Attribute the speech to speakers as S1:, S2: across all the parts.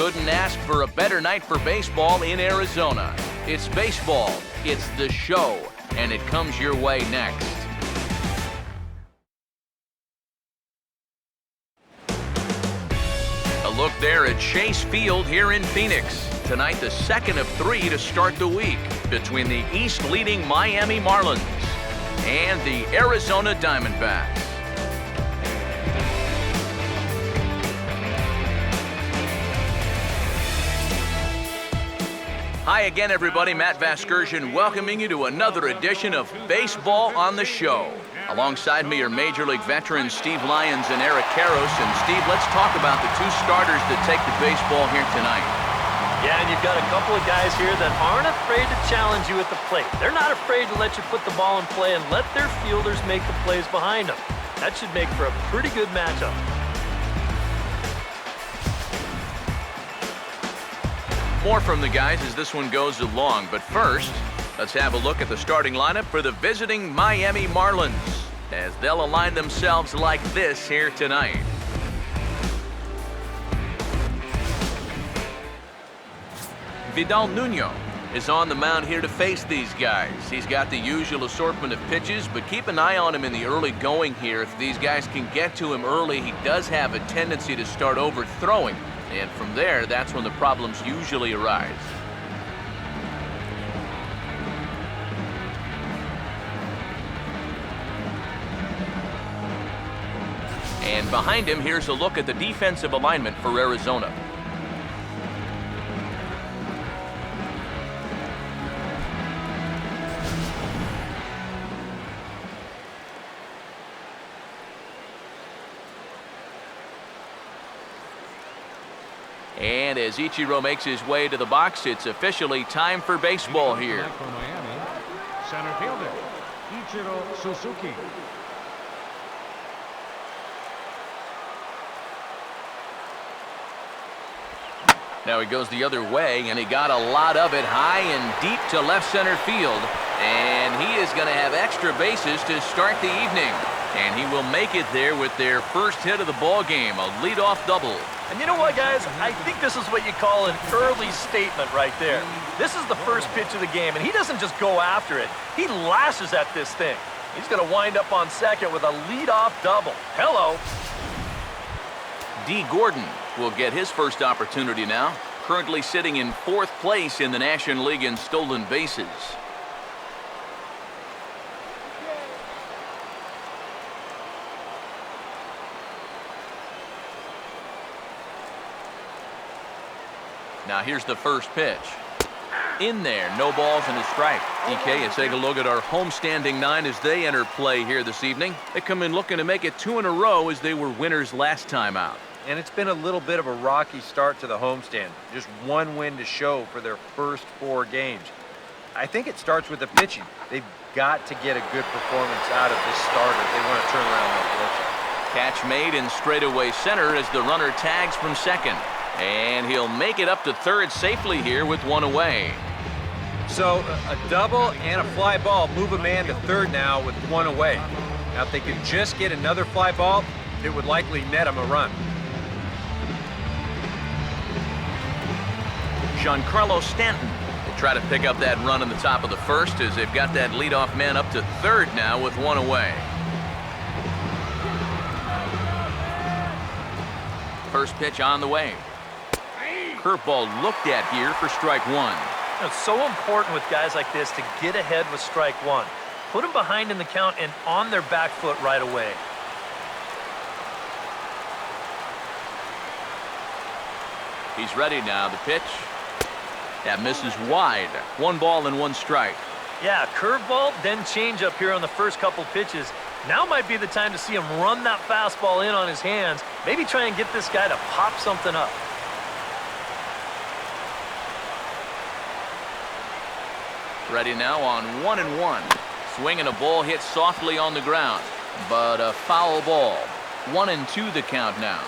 S1: couldn't ask for a better night for baseball in Arizona. It's baseball, it's the show, and it comes your way next. A look there at Chase Field here in Phoenix. Tonight, the second of 3 to start the week between the East-leading Miami Marlins and the Arizona Diamondbacks. Hi again, everybody. Matt Vasgersian welcoming you to another edition of Baseball on the Show. Alongside me are Major League veterans Steve Lyons and Eric Karros. And Steve, let's talk about the two starters that take the baseball here tonight.
S2: Yeah, and you've got a couple of guys here that aren't afraid to challenge you at the plate. They're not afraid to let you put the ball in play and let their fielders make the plays behind them. That should make for a pretty good matchup.
S1: More from the guys as this one goes along, but first, let's have a look at the starting lineup for the visiting Miami Marlins as they'll align themselves like this here tonight. Vidal Nuno is on the mound here to face these guys. He's got the usual assortment of pitches, but keep an eye on him in the early going here. If these guys can get to him early, he does have a tendency to start overthrowing. And from there, that's when the problems usually arise. And behind him, here's a look at the defensive alignment for Arizona. And as Ichiro makes his way to the box, it's officially time for baseball here.
S3: For Miami, center fielder, Ichiro Suzuki.
S1: Now he goes the other way, and he got a lot of it high and deep to left center field. And he is going to have extra bases to start the evening. And he will make it there with their first hit of the ball game, a leadoff double.
S2: And you know what, guys? I think this is what you call an early statement right there. This is the first pitch of the game, and he doesn't just go after it. He lashes at this thing. He's going to wind up on second with a leadoff double. Hello.
S1: D. Gordon will get his first opportunity now, currently sitting in 4th place in the National League in stolen bases. Now here's the first pitch. In there, no balls and a strike. DK, let's take a look at our homestanding 9 as they enter play here this evening. They come in looking to make it 2 in a row as they were winners last time out.
S4: And it's been a little bit of a rocky start to the homestand. Just one win to show for their first 4 games. I think it starts with the pitching. They've got to get a good performance out of this starter if they want to turn around that fortune.
S1: Catch made in straightaway center as the runner tags from second. And he'll make it up to third safely here with 1 away.
S4: So a double and a fly ball move a man to third now with 1 away. Now if they could just get another fly ball, it would likely net him a run.
S1: Giancarlo Stanton will try to pick up that run in the top of the first as they've got that leadoff man up to third now with 1 away. First pitch on the way. Curveball looked at here for strike 1.
S2: It's so important with guys like this to get ahead with strike 1. Put them behind in the count and on their back foot right away.
S1: He's ready now. The pitch. That misses wide. 1 ball and 1 strike.
S2: Yeah, curveball, then changeup here on the first couple pitches. Now might be the time to see him run that fastball in on his hands. Maybe try and get this guy to pop something up.
S1: Ready now on 1-1. Swing and a ball hit softly on the ground, but a foul ball. 1-2 the count now.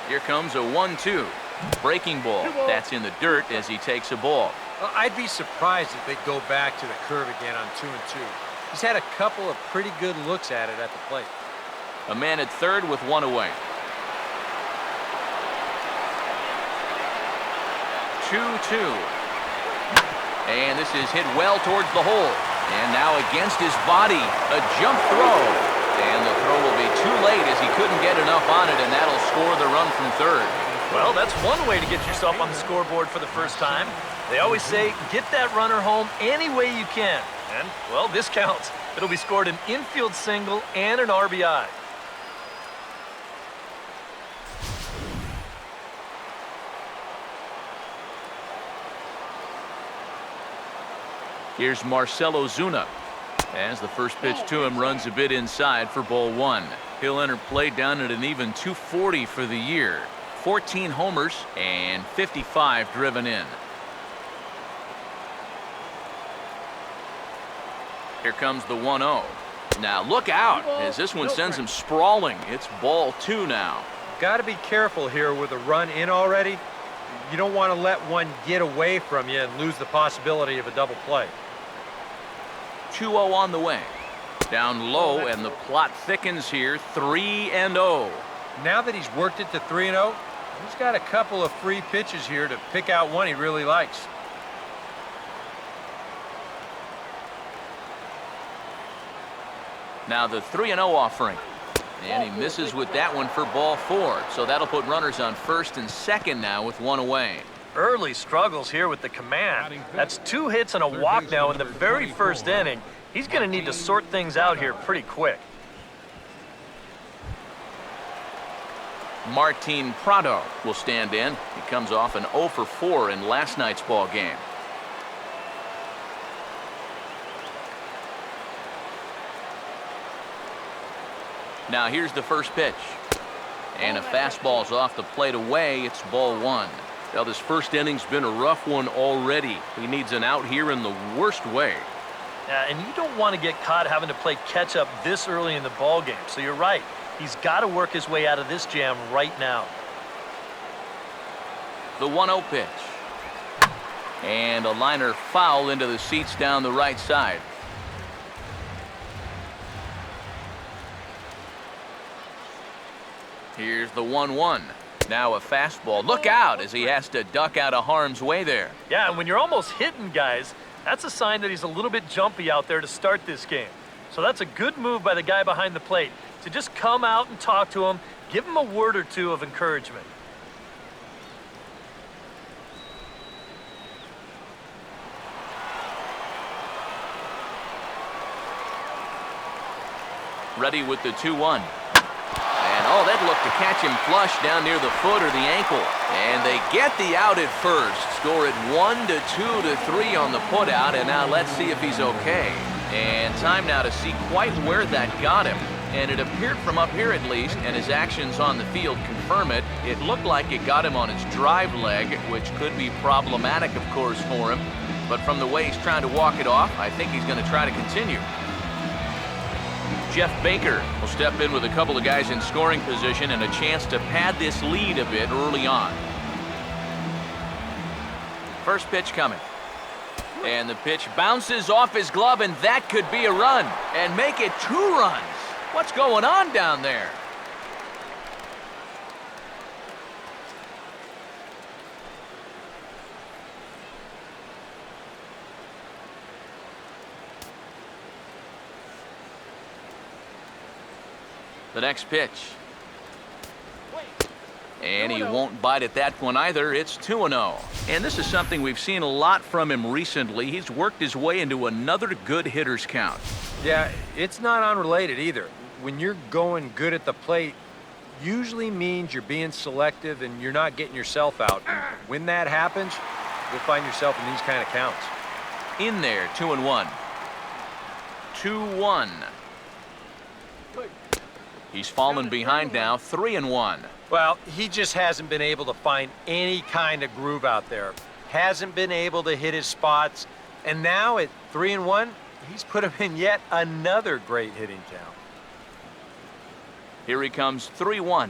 S1: Here comes a 1-2. Breaking ball. That's in the dirt as he takes a ball.
S4: Well, I'd be surprised if they go back to the curve again on 2-2. He's had a couple of pretty good looks at it at the plate.
S1: A man at third with 1 away. 2-2. And this is hit well towards the hole. And now against his body, a jump throw. And the throw will be too late as he couldn't get enough on it, and that'll score the run from third.
S2: Well, that's one way to get yourself on the scoreboard for the first time. They always say, get that runner home any way you can. And, well, this counts. It'll be scored an infield single and an RBI.
S1: Here's Marcell Ozuna. As the first pitch to him runs a bit inside for ball one. He'll enter play down at an even 240 for the year. 14 homers and 55 driven in. Here comes the 1-0. Now look out as this one sends him sprawling. It's ball two now.
S4: Got to be careful here with a run in already. You don't want to let one get away from you and lose the possibility of a double play.
S1: 2-0 on the way. Down low, and the plot thickens here. 3-0.
S4: Now that he's worked it to 3-0, he's got a couple of free pitches here to pick out one he really likes.
S1: Now the 3-0 offering. And he misses with that one for ball four. So that'll put runners on first and second now with one away.
S2: Early struggles here with the command. That's 2 hits and a walk now in the very first inning. He's going to need to sort things out here pretty quick.
S1: Martin Prado will stand in. He comes off an 0 for 4 in last night's ball game. Now here's the first pitch. And a fastball's off the plate away. It's ball one. Now this first inning's been a rough one already. He needs an out here in the worst way.
S2: And you don't want to get caught having to play catch up this early in the ball game. So you're right. He's got to work his way out of this jam right now.
S1: The 1-0 pitch. And a liner foul into the seats down the right side. Here's the 1-1. Now a fastball. Look out as he has to duck out of harm's way there.
S2: Yeah, and when you're almost hitting guys, that's a sign that he's a little bit jumpy out there to start this game. So that's a good move by the guy behind the plate to just come out and talk to him, give him a word or two of encouragement.
S1: Ready with the 2-1. Oh, that looked to catch him flush down near the foot or the ankle. And they get the out at first. Score it 1-2 to 3 on the putout. And now let's see if he's okay. And time now to see quite where that got him. And it appeared from up here at least, and his actions on the field confirm it. It looked like it got him on his drive leg, which could be problematic, of course, for him. But from the way he's trying to walk it off, I think he's going to try to continue. Jeff Baker will step in with a couple of guys in scoring position and a chance to pad this lead a bit early on. First pitch coming. And the pitch bounces off his glove, and that could be a run. And make it 2 runs. What's going on down there? The next pitch. And he won't bite at that one either. It's 2-0. And this is something we've seen a lot from him recently. He's worked his way into another good hitter's count.
S4: Yeah, it's not unrelated either. When you're going good at the plate, usually means you're being selective and you're not getting yourself out. And when that happens, you'll find yourself in these kind of counts.
S1: In there, 2-1. 2-1. He's fallen behind now, 3-1.
S4: Well, he just hasn't been able to find any kind of groove out there. Hasn't been able to hit his spots. And now at 3-1, he's put him in yet another great hitting count.
S1: Here he comes, 3-1.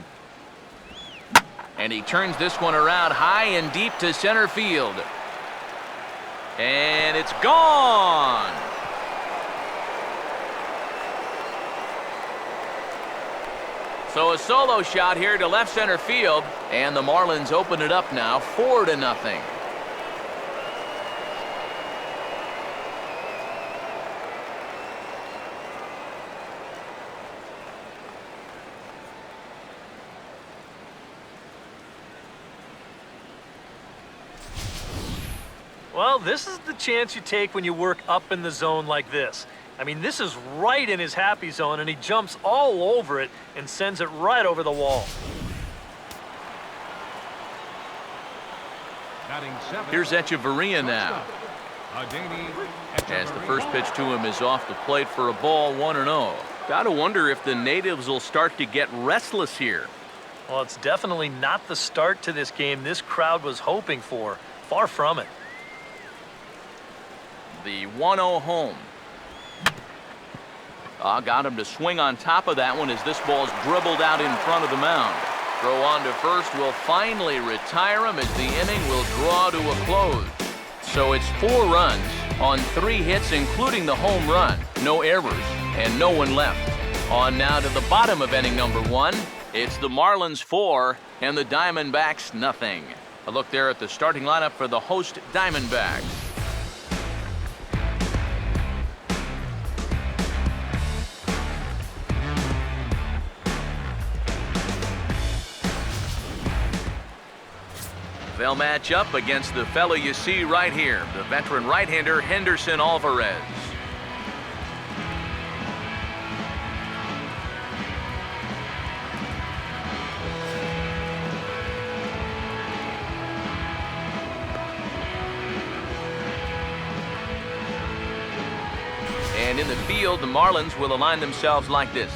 S1: And he turns this one around high and deep to center field. And it's gone. So a solo shot here to left center field, and the Marlins open it up now, 4-0.
S2: Well, this is the chance you take when you work up in the zone like this. I mean, this is right in his happy zone, and he jumps all over it and sends it right over the wall.
S1: Here's Echeverria now. As the first pitch to him is off the plate for a ball, 1-0. Gotta wonder if the natives will start to get restless here.
S2: Well, it's definitely not the start to this game this crowd was hoping for. Far from it.
S1: The 1-0 home. Got him to swing on top of that one as this ball's dribbled out in front of the mound. Throw on to first will finally retire him as the inning will draw to a close. So it's 4 runs on 3 hits, including the home run. No errors and no one left. On now to the bottom of inning number 1. It's the Marlins 4 and the Diamondbacks nothing. A look there at the starting lineup for the host Diamondbacks. They'll match up against the fellow you see right here, the veteran right-hander Henderson Alvarez. And in the field, the Marlins will align themselves like this.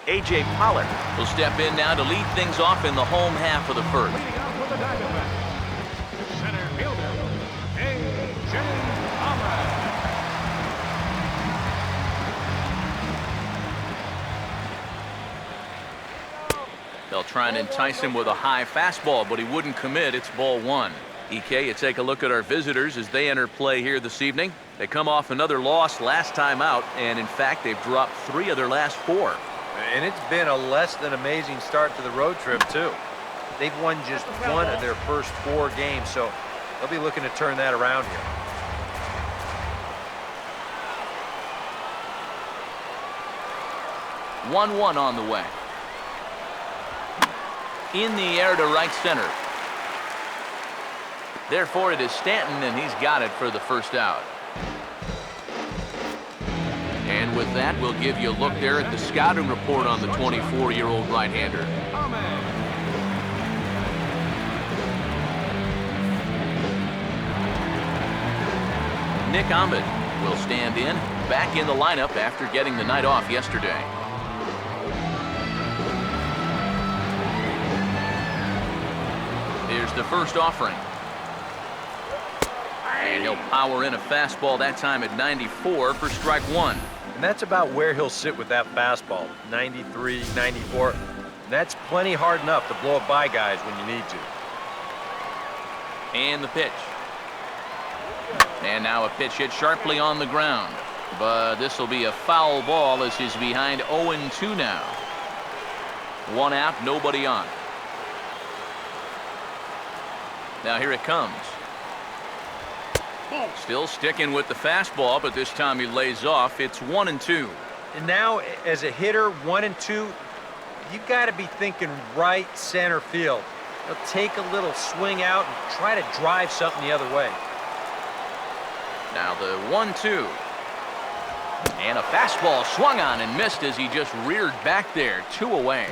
S1: A.J. Pollard will step in now to lead things off in the home half of the first.
S3: Leading out for the Diamondbacks, center fielder, A.J. Pollard.
S1: They'll try and entice him with a high fastball, but he wouldn't commit. It's ball 1. EK, you take a look at our visitors as they enter play here this evening. They come off another loss last time out, and in fact, they've dropped 3 of their last 4.
S4: And it's been a less than amazing start to the road trip, too. They've won just 1 of their first 4 games, so they'll be looking to turn that around here.
S1: One on the way. In the air to right center. Therefore, it is Stanton, and he's got it for the first out. And with that, we'll give you a look there at the scouting report on the 24-year-old right-hander. Nick Ahmed will stand in, back in the lineup after getting the night off yesterday. Here's the first offering. And he'll power in a fastball that time at 94 for strike 1.
S4: And that's about where he'll sit with that fastball, 93, 94. That's plenty hard enough to blow it by guys when you need to.
S1: And the pitch. And now a pitch hit sharply on the ground. But this will be a foul ball as he's behind 0-2 now. 1 out, nobody on. Now here it comes. Still sticking with the fastball, but this time he lays off. It's 1-2.
S4: And now, as a hitter, 1-2, you've got to be thinking right center field. He'll take a little swing out and try to drive something the other way.
S1: Now the 1-2. And a fastball swung on and missed as he just reared back there. 2 away.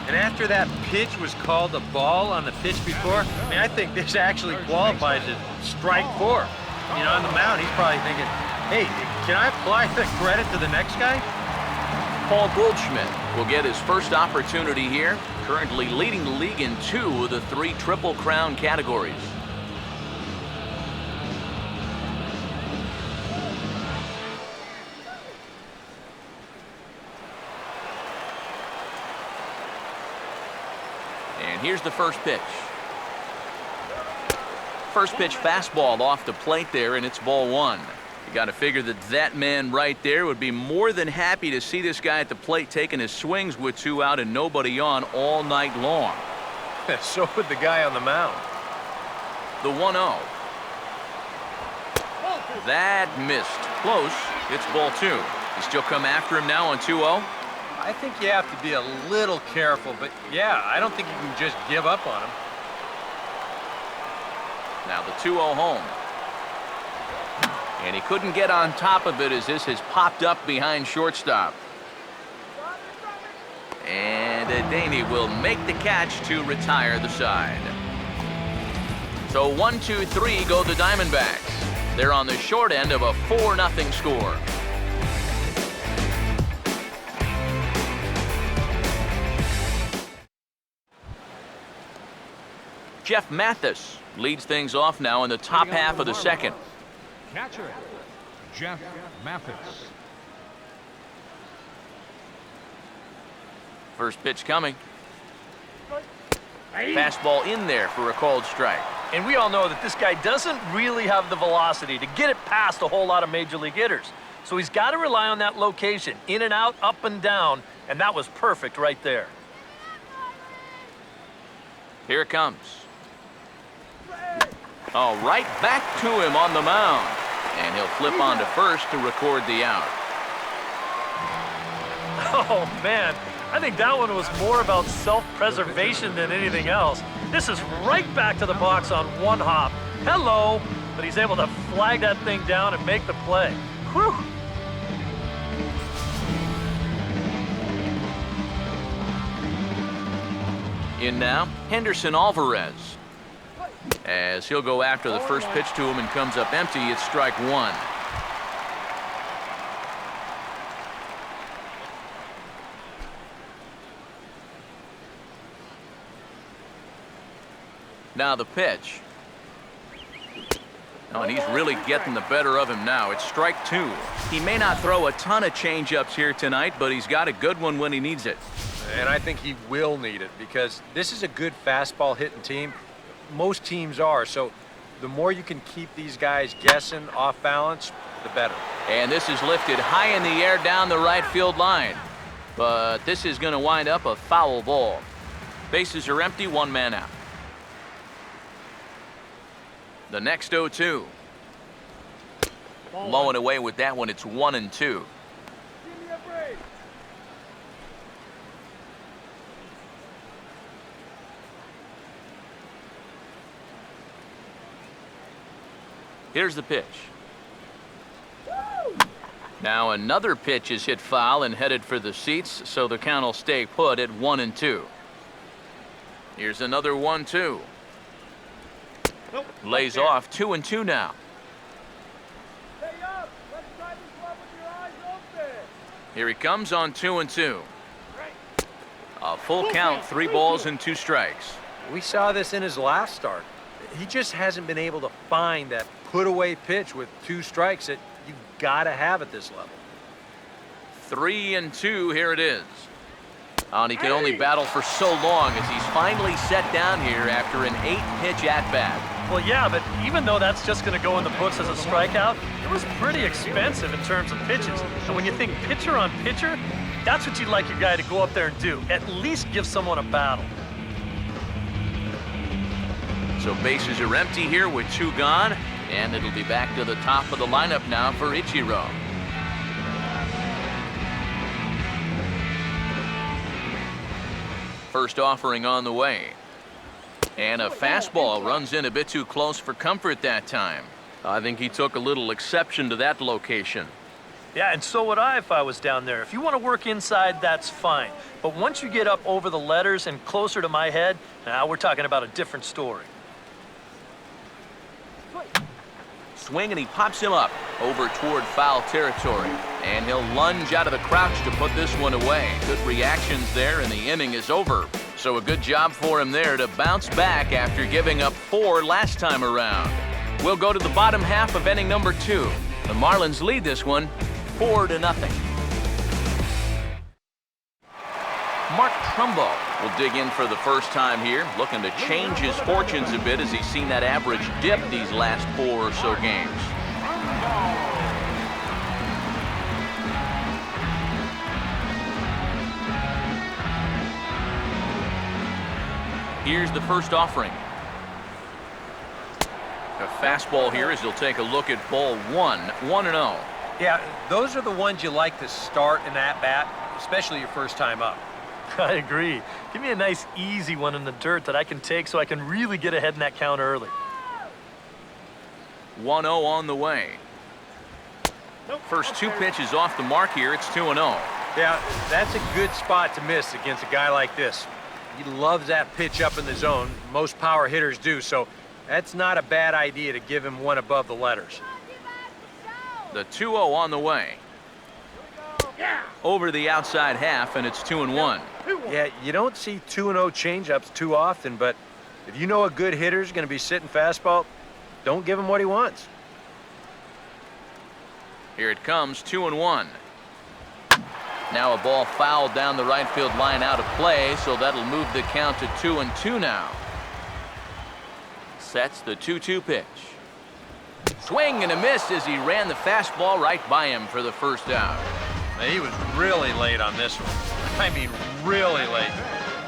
S4: And after that pitch was called a ball on the pitch before, I mean, I think this actually qualifies as strike 4. You know, on the mound, he's probably thinking, hey, can I apply the credit to the next guy?
S1: Paul Goldschmidt will get his first opportunity here, currently leading the league in 2 of the 3 Triple Crown categories. And here's the first pitch. First pitch fastball off the plate there, and it's ball 1. You got to figure that that man right there would be more than happy to see this guy at the plate taking his swings with 2 out and nobody on all night long.
S4: So would the guy on the mound.
S1: The 1-0. That missed. Close. It's ball 2. You still come after him now on 2-0?
S4: I think you have to be a little careful, but yeah, I don't think you can just give up on him.
S1: Now the 2-0 home. And he couldn't get on top of it as this has popped up behind shortstop. And Adaney will make the catch to retire the side. So 1-2-3 go the Diamondbacks. They're on the short end of a 4-0 score. Jeff Mathis leads things off now in the top half of the second.
S3: Catcher, Jeff Mathis.
S1: First pitch coming. Fastball in there for a called strike.
S2: And we all know that this guy doesn't really have the velocity to get it past a whole lot of major league hitters. So he's got to rely on that location, in and out, up and down, and that was perfect right there.
S1: Here it comes. Oh, right back to him on the mound. And he'll flip on to first to record the out.
S2: Oh, man. I think that one was more about self-preservation than anything else. This is right back to the box on one hop. Hello. But he's able to flag that thing down and make the play. Whew.
S1: In now, Henderson Alvarez. As he'll go after the first pitch to him and comes up empty, it's strike 1. Now the pitch. Oh, and he's really getting the better of him now. It's strike 2. He may not throw a ton of changeups here tonight, but he's got a good one when he needs it.
S4: And I think he will need it because this is a good fastball hitting team. Most teams are, so the more you can keep these guys guessing off balance, the better.
S1: And this is lifted high in the air down the right field line. But this is going to wind up a foul ball. Bases are empty, 1 man out. The next 0-2. Blowing away with that one, it's 1-2. Here's the pitch. Now another pitch is hit foul and headed for the seats, so the count will stay put at 1-2. Here's another 1-2. Lays off 2-2 now. Here he comes on 2-2. A full count, 3 balls and 2 strikes.
S4: We saw this in his last start. He just hasn't been able to find that put-away pitch with 2 strikes that you gotta have at this level.
S1: 3-2, here it is. And he can only battle for so long as he's finally set down here after an 8-pitch at-bat.
S2: Well, yeah, but even though that's just going to go in the books as a strikeout, it was pretty expensive in terms of pitches. And when you think pitcher on pitcher, that's what you'd like your guy to go up there and do. At least give someone a battle.
S1: So bases are empty here with 2 gone, and it'll be back to the top of the lineup now for Ichiro. First offering on the way. And a fastball runs in a bit too close for comfort that time. I think he took a little exception to that location.
S2: Yeah, and so would I if I was down there. If you want to work inside, that's fine. But once you get up over the letters and closer to my head, now we're talking about a different story.
S1: Swing, and he pops him up over toward foul territory. And he'll lunge out of the crouch to put this one away. Good reactions there, and the inning is over. So a good job for him there to bounce back after giving up 4 last time around. We'll go to the bottom half of inning number 2. The Marlins lead this one 4-0. Mark Trumbo will dig in for the first time here, looking to change his fortunes a bit as he's seen that average dip these last 4 or so games. Here's the first offering. A fastball here as he'll take a look at ball one. 1-0.
S4: Yeah, those are the ones you like to start in that bat, especially your first time up.
S2: I agree. Give me a nice, easy one in the dirt that I can take so I can really get ahead in that count early.
S1: 1-0 on the way. First two pitches off the mark here. It's 2-0.
S4: Yeah, that's a good spot to miss against a guy like this. He loves that pitch up in the zone. Most power hitters do, so that's not a bad idea to give him one above the letters.
S1: The 2-0 on the way. Over the outside half, and it's 2-1.
S4: Yeah, you don't see 2-0 changeups too often, but if you know a good hitter's going to be sitting fastball, don't give him what he wants.
S1: Here it comes, 2-1. Now a ball fouled down the right field line out of play, so that'll move the count to 2-2 now. Sets the 2-2 pitch. Swing and a miss as he ran the fastball right by him for the first out.
S4: Now, he was really late on this one. I mean, really late.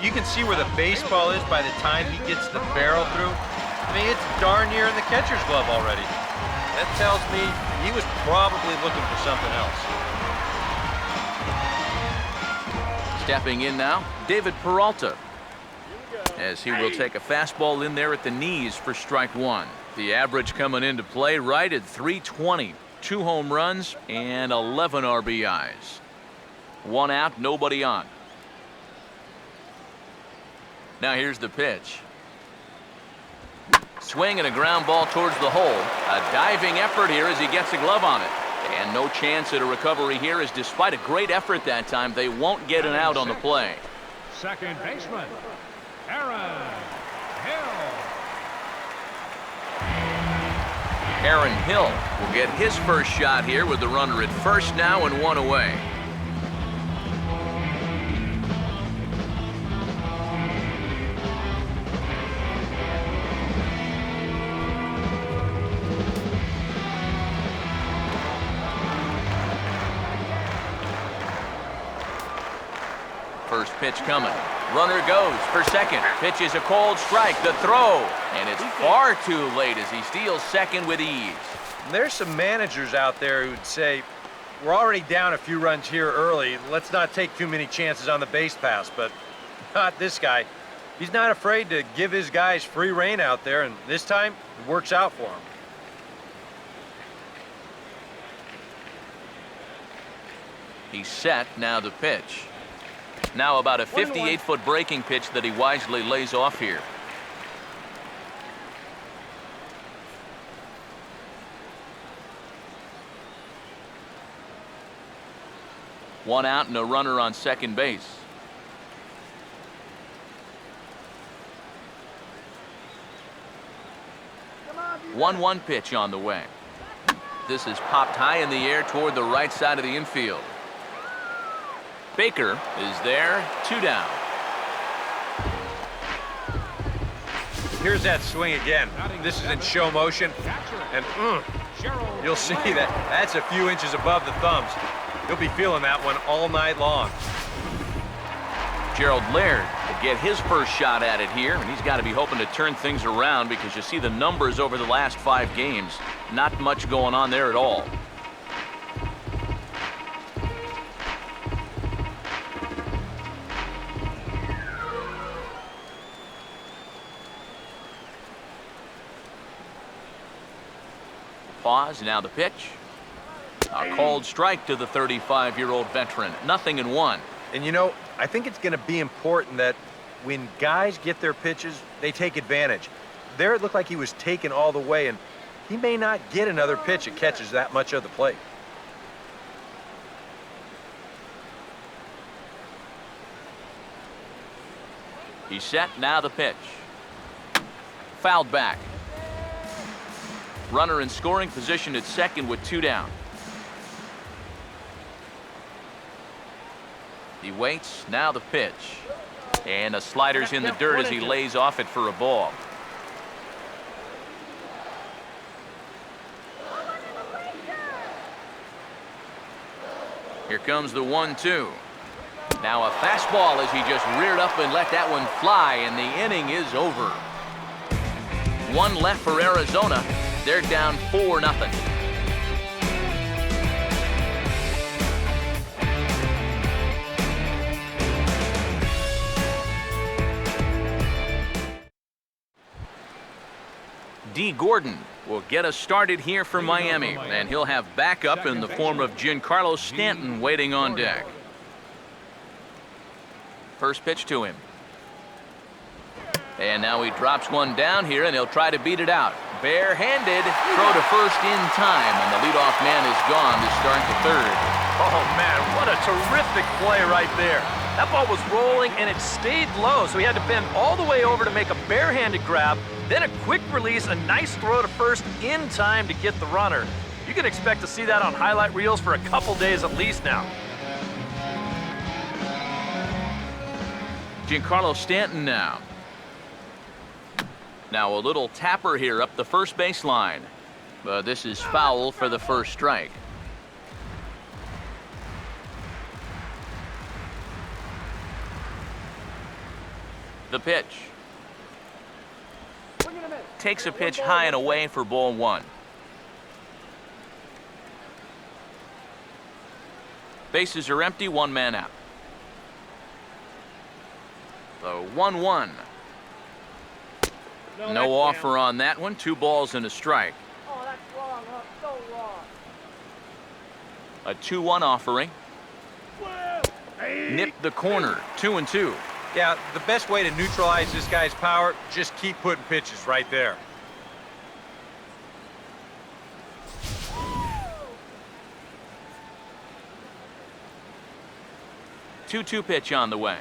S4: You can see where the baseball is by the time he gets the barrel through. I mean, it's darn near in the catcher's glove already. That tells me he was probably looking for something else.
S1: Stepping in now, David Peralta, as he will take a fastball in there at the knees for strike one. The average coming into play right at 320. 2 home runs and 11 RBIs. 1 out, nobody on. Now here's the pitch. Swing and a ground ball towards the hole. A diving effort here as he gets a glove on it. And no chance at a recovery here, as despite a great effort that time, they won't get an out on the play.
S3: Second baseman, Aaron Hill.
S1: Aaron Hill will get his first shot here with the runner at first now and 1 away. First pitch coming. Runner goes for second. Pitch is a cold strike. The throw. And it's far too late as he steals second with ease.
S4: There's some managers out there who'd say, we're already down a few runs here early. Let's not take too many chances on the base pass. But not this guy. He's not afraid to give his guys free rein out there. And this time, it works out for him.
S1: He's set. Now the pitch. Now about a 58-foot breaking pitch that he wisely lays off here. One out and a runner on second base. One 1 pitch on the way. This is popped high in the air toward the right side of the infield. Baker is there, 2 down.
S4: Here's that swing again. This is in show motion, and you'll see that that's a few inches above the thumbs. He'll be feeling that one all night long.
S1: Gerald Laird will get his first shot at it here, and he's got to be hoping to turn things around because you see the numbers over the last 5 games. Not much going on there at all. Pause, now the pitch. A called strike to the 35-year-old veteran. 0-1.
S4: And you know, I think it's going to be important that when guys get their pitches, they take advantage. There it looked like he was taken all the way, and he may not get another pitch that catches that much of the plate.
S1: He's set, now the pitch. Fouled back. Runner in scoring position at second with 2 down. He waits, now the pitch. And a slider's in the dirt as he lays off it for a ball. Here comes the 1-2. Now a fastball as he just reared up and let that one fly, and the inning is over. One left for Arizona. They're down 4-0. D. Gordon will get us started here for Miami, and he'll have backup in the form of Giancarlo Stanton waiting on deck. First pitch to him. And now he drops one down here, and he'll try to beat it out. Barehanded, throw to first in time, and the leadoff man is gone to start the third.
S2: Oh, man, what a terrific play right there. That ball was rolling, and it stayed low, so he had to bend all the way over to make a barehanded grab, then a quick release, a nice throw to first in time to get the runner. You can expect to see that on highlight reels for a couple days at least now.
S1: Giancarlo Stanton now. Now a little tapper here up the first baseline. But this is foul for the first strike. The pitch. Takes a pitch high and away for ball one. Bases are empty, one man out. The 1-1. No offer on that one. 2 balls and a strike.
S5: Oh, that's wrong, huh? So wrong.
S1: A 2-1 offering. Nipped the corner. 2-2.
S4: Yeah, the best way to neutralize this guy's power, just keep putting pitches right there.
S1: Two pitch on the way.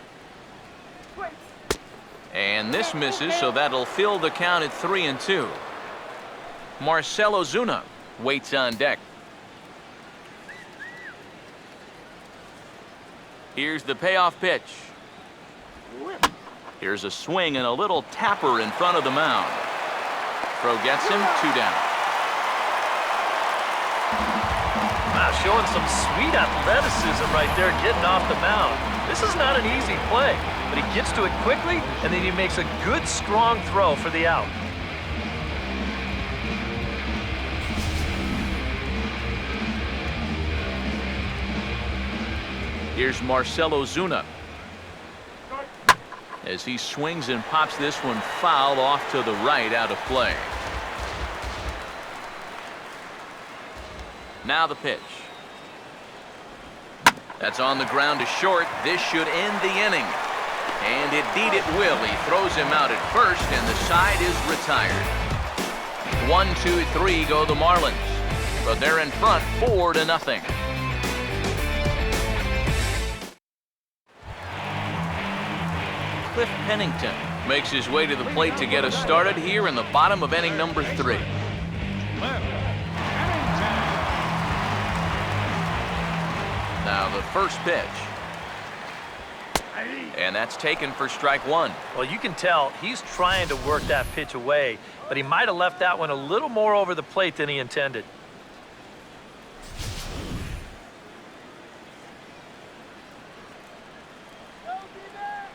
S1: And this misses, so that'll fill the count at 3-2. Marcell Ozuna waits on deck. Here's the payoff pitch. Here's a swing and a little tapper in front of the mound. Throw gets him, 2 down.
S2: Wow, showing some sweet athleticism right there, getting off the mound. This is not an easy play, but he gets to it quickly, and then he makes a good, strong throw for the out.
S1: Here's Marcell Ozuna. As he swings and pops this one foul off to the right, out of play. Now the pitch. That's on the ground to short. This should end the inning. And indeed it will. He throws him out at first, and the side is retired. 1-2-3 go the Marlins. But they're in front 4-0. Cliff Pennington makes his way to the plate to get us started here in the bottom of inning number 3. Now the first pitch. And that's taken for strike 1.
S2: Well, you can tell he's trying to work that pitch away, but he might have left that one a little more over the plate than he intended.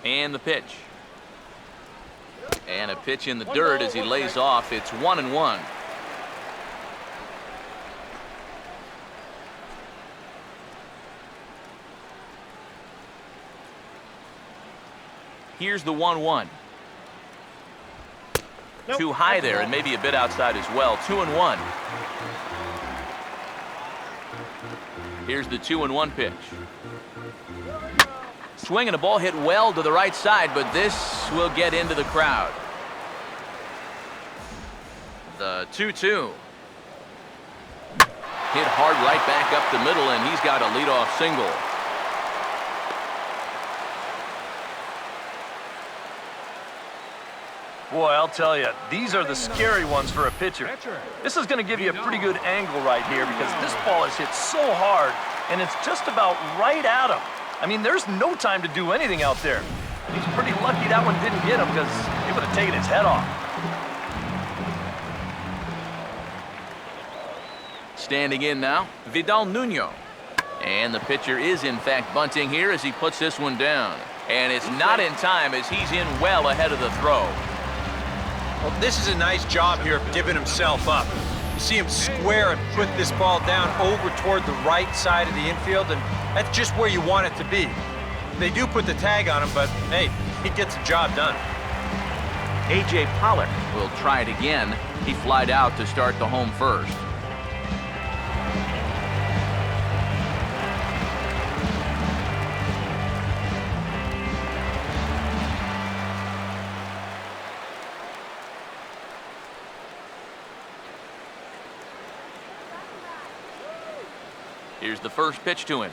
S1: And the pitch. And a pitch in the dirt as he lays off. It's 1-1. Here's the 1-1. Too high there, and maybe a bit outside as well. 2-1. Here's the 2-1 pitch. Swinging a ball hit well to the right side, but this will get into the crowd. The 2-2. Hit hard right back up the middle, and he's got a leadoff single.
S2: Boy, I'll tell you, these are the scary ones for a pitcher. This is going to give you a pretty good angle right here because this ball is hit so hard, and it's just about right at him. I mean, there's no time to do anything out there. He's pretty lucky that one didn't get him because it would have taken his head off.
S1: Standing in now, Vidal Nuno. And the pitcher is, in fact, bunting here as he puts this one down. And it's not in time as he's in well ahead of the throw.
S4: Well, this is a nice job here of giving himself up. You see him square and put this ball down over toward the right side of the infield, and that's just where you want it to be. They do put the tag on him, but hey, he gets the job done.
S1: A.J. Pollock will try it again. He flied out to start the home first. Here's the first pitch to him.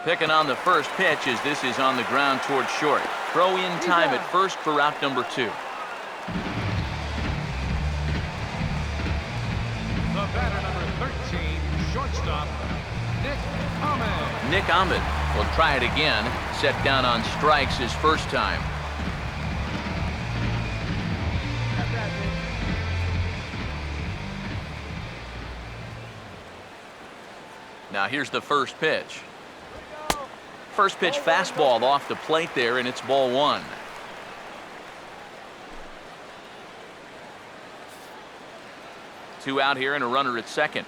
S1: Picking on the first pitch as this is on the ground towards short. Throw in time at first for out number 2.
S3: The batter, number 13, shortstop, Nick Ahmed.
S1: Nick Ahmed will try it again. Set down on strikes his first time. Now here's the first pitch. First pitch fastball off the plate there, and it's ball 1. Two out here and a runner at second.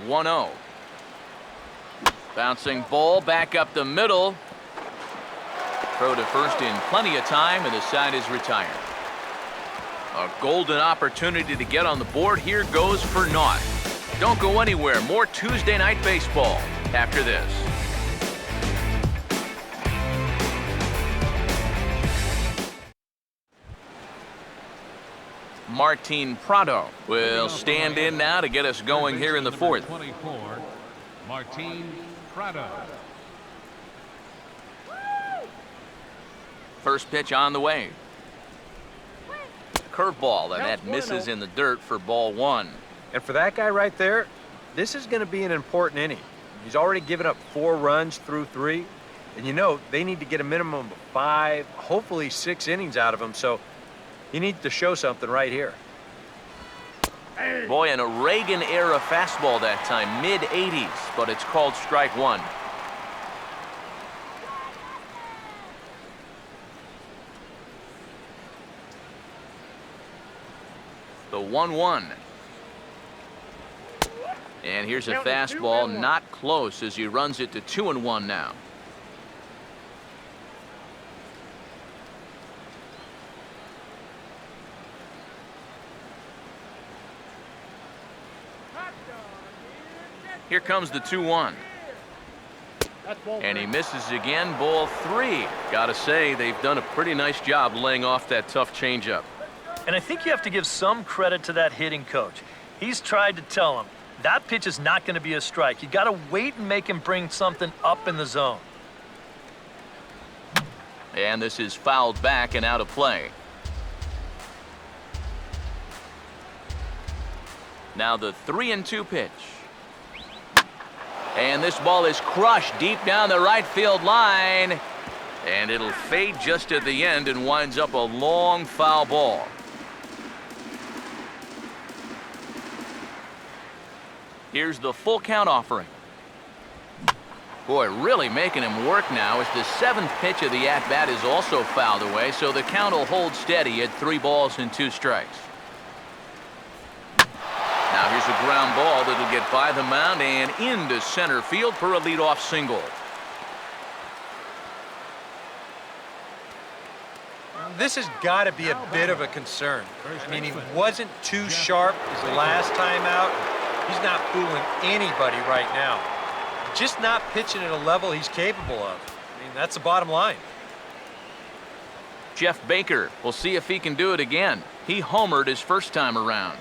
S1: One 0. Bouncing ball back up the middle. Throw to first in plenty of time, and the side is retired. A golden opportunity to get on the board here goes for naught. Don't go anywhere. More Tuesday Night Baseball after this. Martin Prado will stand in now to get us going here in the 4th.
S3: 24, Martin Prado.
S1: First pitch on the way. Curveball, and that misses in the dirt for ball 1.
S4: And for that guy right there, this is going to be an important inning. He's already given up 4 runs through 3. And you know, they need to get a minimum of 5, hopefully 6 innings out of him. So he needs to show something right here.
S1: Boy, and a Reagan-era fastball that time, mid-80s, but it's called strike 1. The 1-1. And here's a fastball, not close as he runs it to 2-1 now. Here comes the 2-1. And he misses again, ball 3. Gotta say, they've done a pretty nice job laying off that tough changeup.
S2: And I think you have to give some credit to that hitting coach. He's tried to tell him, that pitch is not going to be a strike. You got to wait and make him bring something up in the zone.
S1: And this is fouled back and out of play. Now the 3-2 pitch. And this ball is crushed deep down the right field line. And it'll fade just at the end and winds up a long foul ball. Here's the full count offering. Boy, really making him work now as the 7th pitch of the at-bat is also fouled away, so the count will hold steady at 3 balls and 2 strikes. Now here's a ground ball that'll get by the mound and into center field for a leadoff single.
S4: This has got to be a bit of a concern. I mean, he wasn't too sharp his last time out. He's not fooling anybody right now. Just not pitching at a level he's capable of. I mean, that's the bottom line.
S1: Jeff Baker will see if he can do it again. He homered his first time around.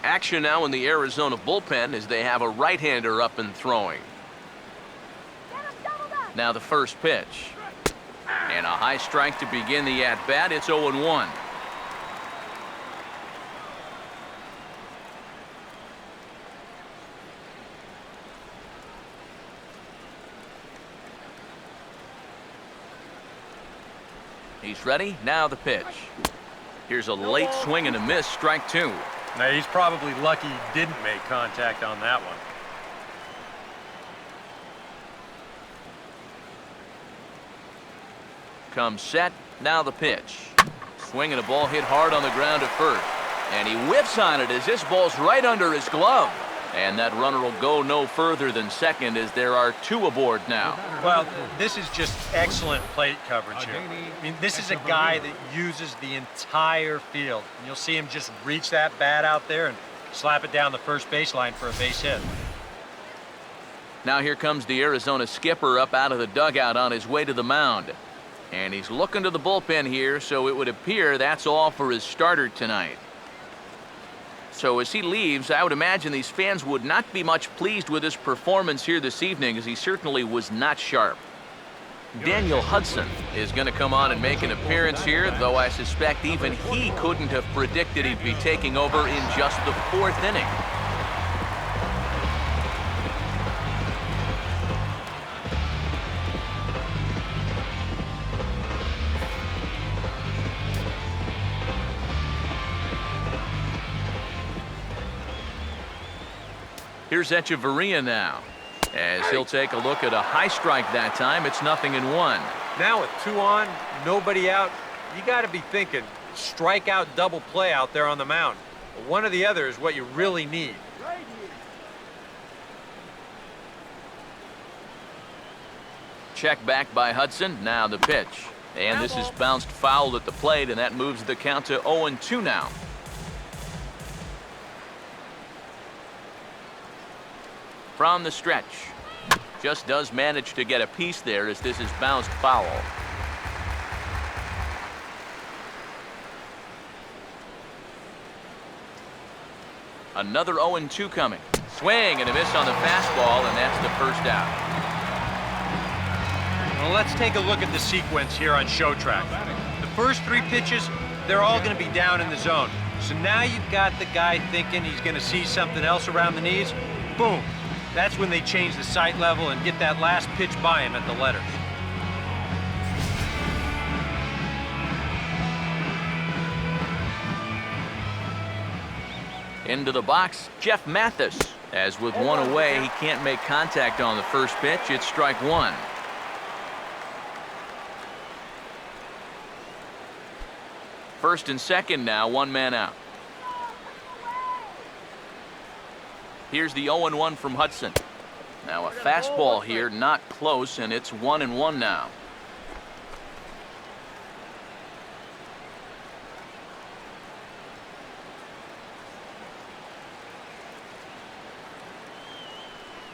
S1: Action now in the Arizona bullpen as they have a right-hander up and throwing. Now the first pitch. And a high strike to begin the at-bat. It's 0-1. He's ready. Now the pitch. Here's a late swing and a miss, strike 2.
S4: Now, he's probably lucky he didn't make contact on that one.
S1: comes set. Now the pitch. Swinging a ball hit hard on the ground at first. And he whiffs on it as this ball's right under his glove. And that runner will go no further than second as there are 2 aboard now.
S4: Well, this is just excellent plate coverage here. I mean, this is a guy that uses the entire field. And you'll see him just reach that bat out there and slap it down the first baseline for a base hit.
S1: Now here comes the Arizona skipper up out of the dugout on his way to the mound. And he's looking to the bullpen here, so it would appear that's all for his starter tonight. So as he leaves, I would imagine these fans would not be much pleased with his performance here this evening, as he certainly was not sharp. Daniel Hudson is going to come on and make an appearance here, though I suspect even he couldn't have predicted he'd be taking over in just the 4th inning. Here's Echeverria now, as he'll take a look at a high strike that time. It's 0-1.
S4: Now with 2 on, nobody out, you got to be thinking strikeout double play out there on the mound. One or the other is what you really need.
S1: Check back by Hudson. Now the pitch. And this is bounced foul at the plate, and that moves the count to 0-2 now. From the stretch. Just does manage to get a piece there as this is bounced foul. Another 0-2 coming. Swing and a miss on the fastball, and that's the first out.
S4: Well, let's take a look at the sequence here on Show Track. The first 3 pitches, they're all going to be down in the zone. So now you've got the guy thinking he's going to see something else around the knees. Boom. That's when they change the sight level and get that last pitch by him at the letters.
S1: Into the box, Jeff Mathis. As with 1 away, he can't make contact on the first pitch. It's strike 1. First and second now, 1 man out. Here's the 0-1 from Hudson. Now a fastball here, not close, and it's 1-1 now.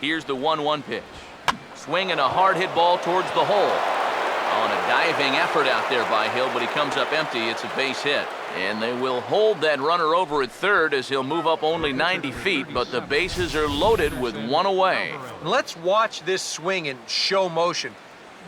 S1: Here's the 1-1 pitch. Swinging a hard hit ball towards the hole. On a diving effort out there by Hill, but he comes up empty. It's a base hit. And they will hold that runner over at third as he'll move up only 90 feet, but the bases are loaded with 1 away.
S4: Let's watch this swing in show motion.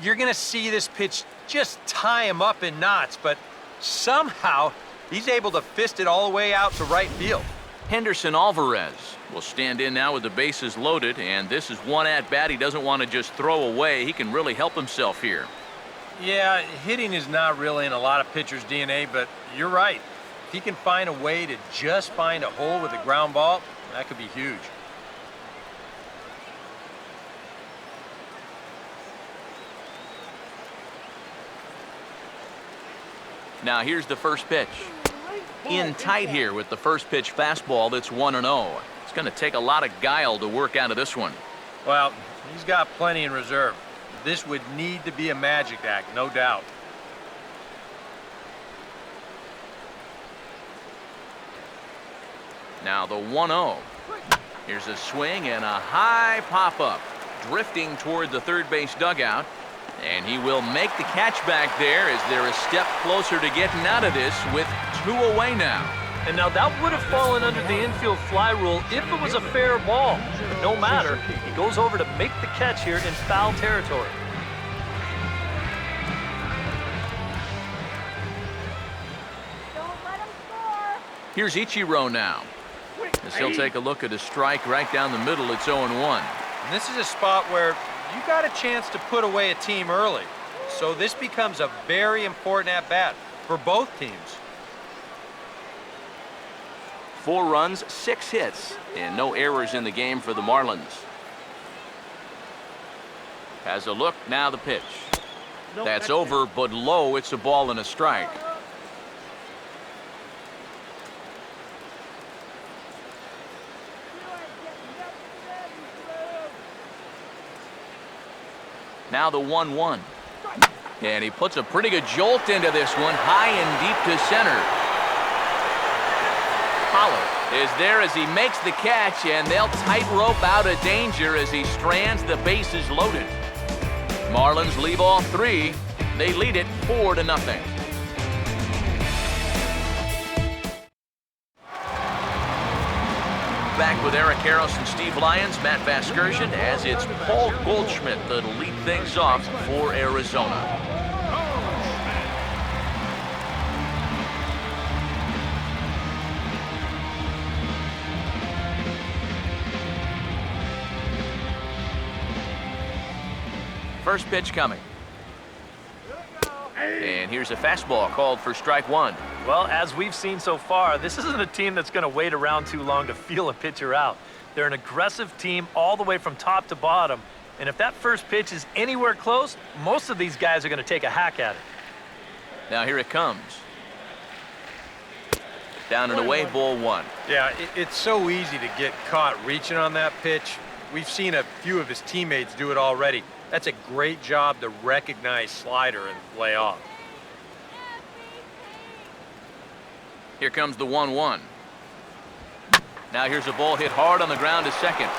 S4: You're going to see this pitch just tie him up in knots, but somehow he's able to fist it all the way out to right field.
S1: Henderson Alvarez will stand in now with the bases loaded, and this is one at-bat he doesn't want to just throw away. He can really help himself here.
S4: Yeah, hitting is not really in a lot of pitchers' DNA, but you're right. If he can find a way to just find a hole with a ground ball, that could be huge.
S1: Now here's the first pitch. In tight here with the first pitch fastball that's 1-0. It's going to take a lot of guile to work out of this one.
S4: Well, he's got plenty in reserve. This would need to be a magic act, no doubt.
S1: Now the 1-0. Here's a swing and a high pop-up. Drifting toward the third base dugout. And he will make the catch back there as they're a step closer to getting out of this with 2 away now.
S2: And now that would have fallen under the infield fly rule if it was a fair ball. But no matter, he goes over to make the catch here in foul territory.
S5: Don't let him score.
S1: Here's Ichiro now. As he'll take a look at a strike right down the middle. It's 0-1.
S4: And this is a spot where you got a chance to put away a team early. So this becomes a very important at-bat for both teams.
S1: 4 runs, 6 hits, and no errors in the game for the Marlins. Has a look, now the pitch. That's over, but low. It's a ball and a strike. Now the 1-1. And he puts a pretty good jolt into this one, high and deep to center. Pollard is there as he makes the catch, and they'll tightrope out of danger as he strands the bases loaded. Marlins leave all three. They lead it 4-0. Back with Eric Harris and Steve Lyons, Matt Vasgersian, as it's Paul Goldschmidt that'll lead things off for Arizona. First pitch coming. And here's a fastball called for strike one.
S2: Well, as we've seen so far, this isn't a team that's going to wait around too long to feel a pitcher out. They're an aggressive team all the way from top to bottom. And if that first pitch is anywhere close, most of these guys are going to take a hack at it.
S1: Now here it comes. Down and away, ball one.
S4: Yeah, it's so easy to get caught reaching on that pitch. We've seen a few of his teammates do it already. That's a great job to recognize slider and lay off.
S1: Here comes the 1-1. Now here's a ball hit hard on the ground to second.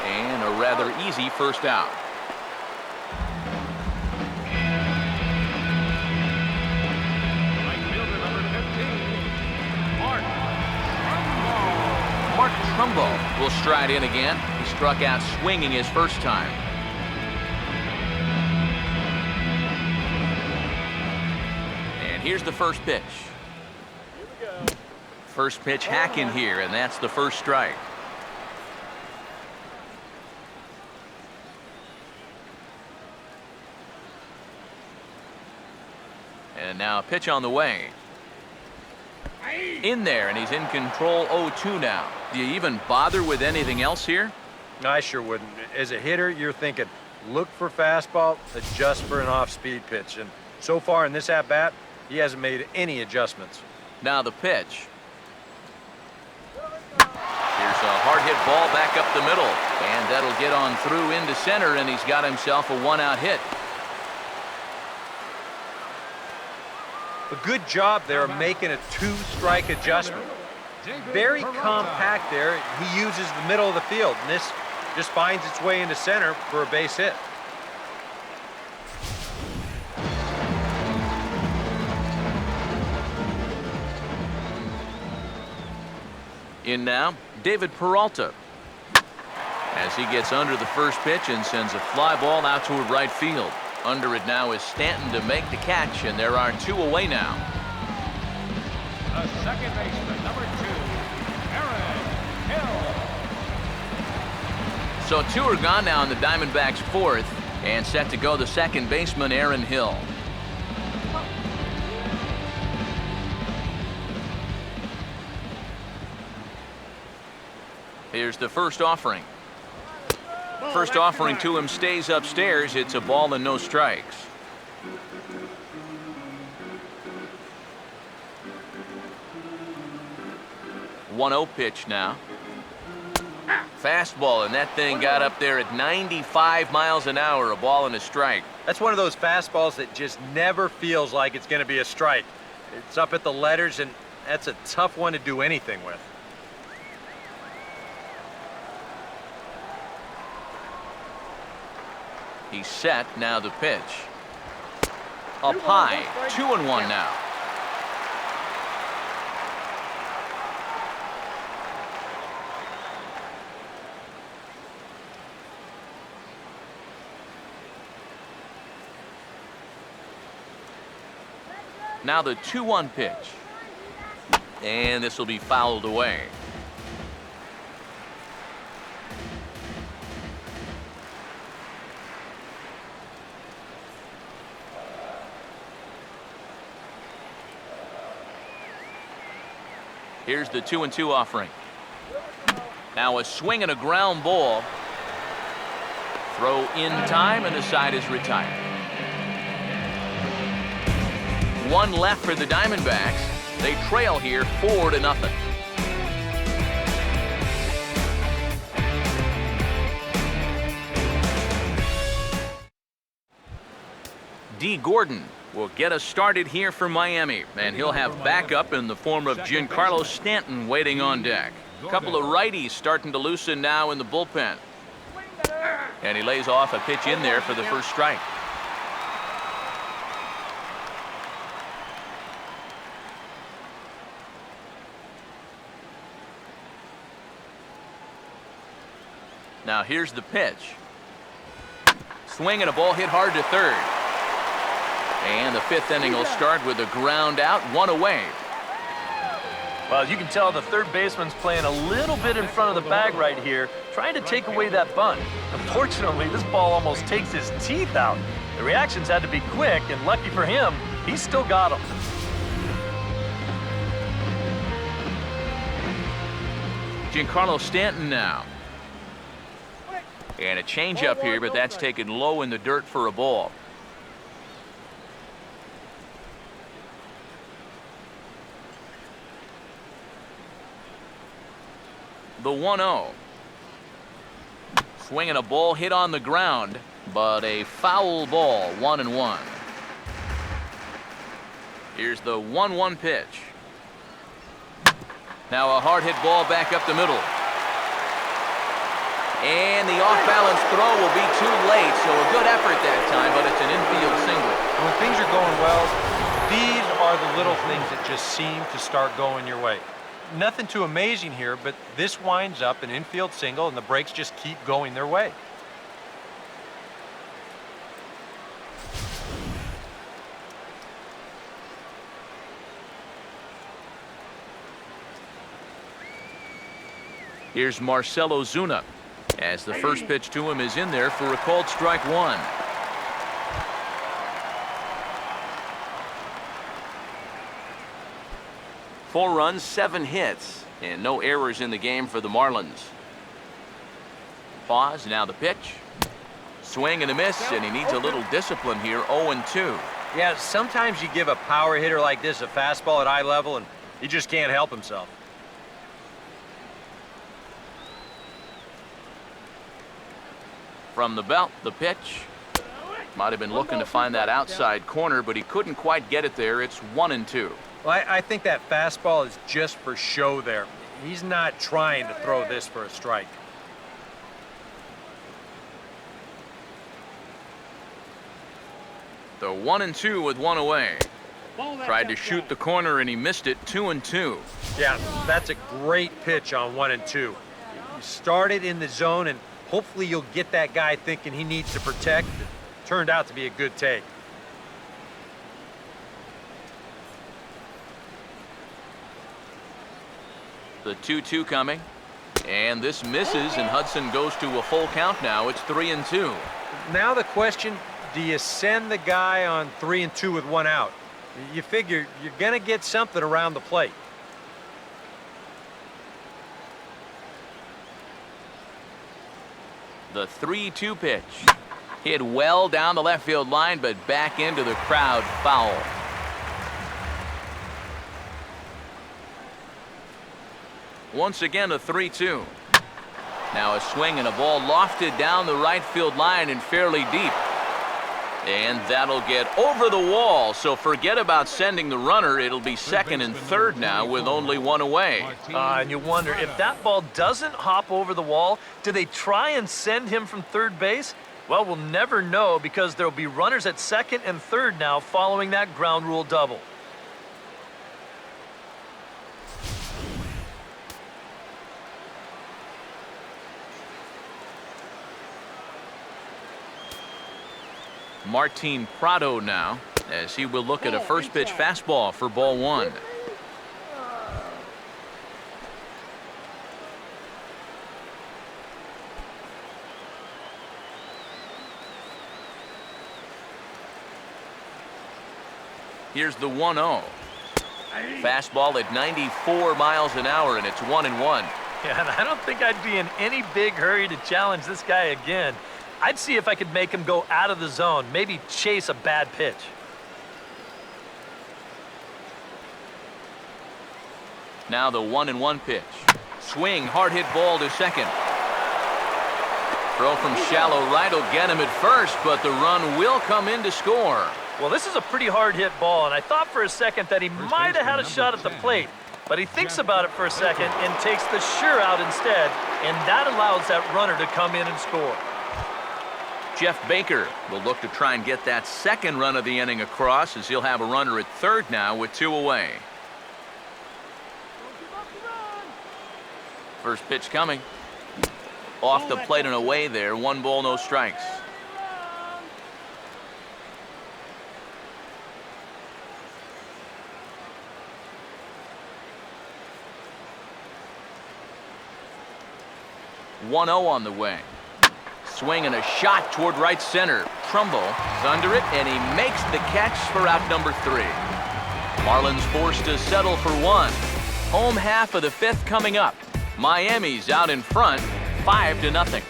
S1: And a rather easy first out.
S3: Right fielder number 15,
S1: Mark Trumbo will stride in again. He struck out swinging his first time. And here's the first pitch. First pitch hack in here, and that's the first strike. And now a pitch on the way. In there, and he's in control 0-2 now. Do you even bother with anything else here?
S4: I sure wouldn't. As a hitter, you're thinking, look for fastball, adjust for an off-speed pitch. And so far in this at-bat, he hasn't made any adjustments.
S1: Now the pitch. Here's a hard hit ball back up the middle, and that'll get on through into center, and he's got himself a one-out hit.
S4: A good job there of making a two-strike adjustment. Very compact there. He uses the middle of the field, and this just finds its way into center for a base hit.
S1: In now, David Peralta, as he gets under the first pitch and sends a fly ball out toward right field. Under it now is Stanton to make the catch, and there are two away now.
S3: the second baseman, number 2, Aaron Hill.
S1: So two are gone now in the Diamondbacks' fourth, and set to go the second baseman, Aaron Hill. Here's the first offering. First offering to him stays upstairs. It's a ball and no strikes. One-0 pitch now. Fastball, and that thing got up there at 95 miles an hour, a ball and a strike.
S4: That's one of those fastballs that just never feels like it's going to be a strike. It's up at the letters, and that's a tough one to do anything with.
S1: He's set, now the pitch. Up high, 2-1 now. Now the 2-1 pitch. And this will be fouled away. Here's the 2-2 offering. Now a swing and a ground ball. Throw in time, and the side is retired. One left for the Diamondbacks. They trail here 4-0. D. Gordon will get us started here for Miami, and he'll have backup in the form of Giancarlo Stanton waiting on deck. A couple of righties starting to loosen now in the bullpen. And he lays off a pitch in there for the first strike. Now here's the pitch. Swing and a ball hit hard to third. And the fifth inning will start with a ground out, one away.
S2: Well, you can tell the third baseman's playing a little bit in front of the bag right here, trying to take away that bunt. Unfortunately, this ball almost takes his teeth out. The reactions had to be quick, and lucky for him, he still got them.
S1: Giancarlo Stanton now. And a changeup here, but that's taken low in the dirt for a ball. The 1-0. Swinging a ball hit on the ground, but a foul ball, 1-1. Here's the 1-1 pitch. Now a hard hit ball back up the middle. And the off-balance throw will be too late, so a good effort that time, but it's an infield single.
S4: When things are going well, these are the little things that just seem to start going your way. Nothing too amazing here, but this winds up an infield single, and the breaks just keep going their way.
S1: Here's Marcell Ozuna, as the first pitch to him is in there for a called strike one. Four runs, 7 hits, and no errors in the game for the Marlins. Pause, now the pitch. Swing and a miss, and he needs a little discipline here, 0-2.
S4: Yeah, sometimes you give a power hitter like this a fastball at eye level, and he just can't help himself.
S1: From the belt, the pitch. Might have been looking to find that outside corner, but he couldn't quite get it there. It's 1-2.
S4: Well, I think that fastball is just for show there. He's not trying to throw this for a strike.
S1: The 1-2 with one away. Tried to shoot the corner and he missed it, 2-2.
S4: Yeah, that's a great pitch on 1-2. You start it in the zone, and hopefully you'll get that guy thinking he needs to protect. It turned out to be a good take.
S1: The 2-2 coming. And this misses, and Hudson goes to a full count now. It's 3-2.
S4: Now the question, do you send the guy on 3-2 with one out? You figure you're going to get something around the plate.
S1: The 3-2 pitch. Hit well down the left field line, but back into the crowd, foul. Once again, a 3-2. Now a swing and a ball lofted down the right field line and fairly deep. And that'll get over the wall, so forget about sending the runner. It'll be second and third now with only one away.
S2: And you wonder, if that ball doesn't hop over the wall, do they try and send him from third base? Well, we'll never know, because there'll be runners at second and third now following that ground rule double.
S1: Martin Prado now, as he will look at a first pitch fastball for ball one. Here's the 1-0. Fastball at 94 miles an hour, and it's 1-1.
S2: Yeah, and I don't think I'd be in any big hurry to challenge this guy again. I'd see if I could make him go out of the zone, maybe chase a bad pitch.
S1: Now the 1-1 pitch. Swing, hard hit ball to second. Throw from shallow right will get him at first, but the run will come in to score.
S2: Well, this is a pretty hard hit ball, and I thought for a second that he might have had a shot at the plate. But he thinks about it for a second and takes the sure out instead, and that allows that runner to come in and score.
S1: Jeff Baker will look to try and get that second run of the inning across, as he'll have a runner at third now with 2 away. First pitch coming. Off the plate and away there. 1 ball, no strikes. .1-0 on the way. Swing and a shot toward right center. Trumbo is under it, and he makes the catch for out number 3. Marlins forced to settle for 1. Home half of the 5th coming up. Miami's out in front, 5-0.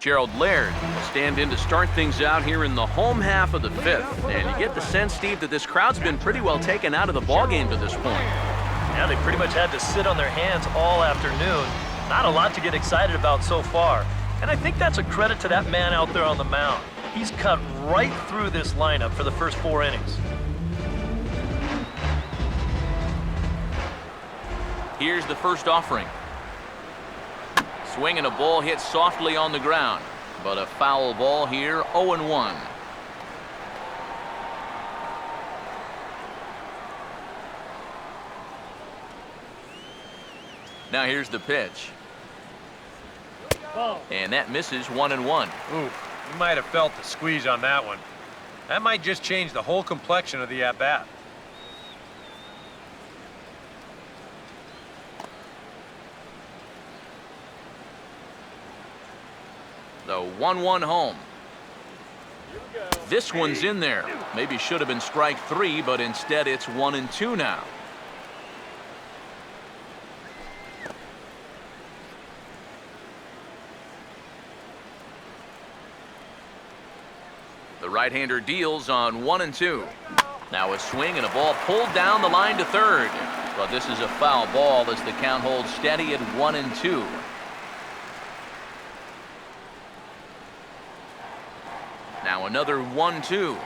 S1: Gerald Laird will stand in to start things out here in the home half of the 5th. And you get the sense, Steve, that this crowd's been pretty well taken out of the ballgame to this point.
S2: Yeah, they pretty much had to sit on their hands all afternoon. Not a lot to get excited about so far. And I think that's a credit to that man out there on the mound. He's cut right through this lineup for the first 4 innings.
S1: Here's the first offering. Swing and a ball hit softly on the ground. But a foul ball here, 0-1. Now here's the pitch. And that misses, 1-1.
S4: Ooh, you might have felt the squeeze on that one. That might just change the whole complexion of the at-bat.
S1: The 1-1 home. This one's in there. Maybe should have been strike 3, but instead it's 1-2 now. The right-hander deals on 1-2. Now a swing and a ball pulled down the line to third. But this is a foul ball as the count holds steady at 1-2. Now another 1-2.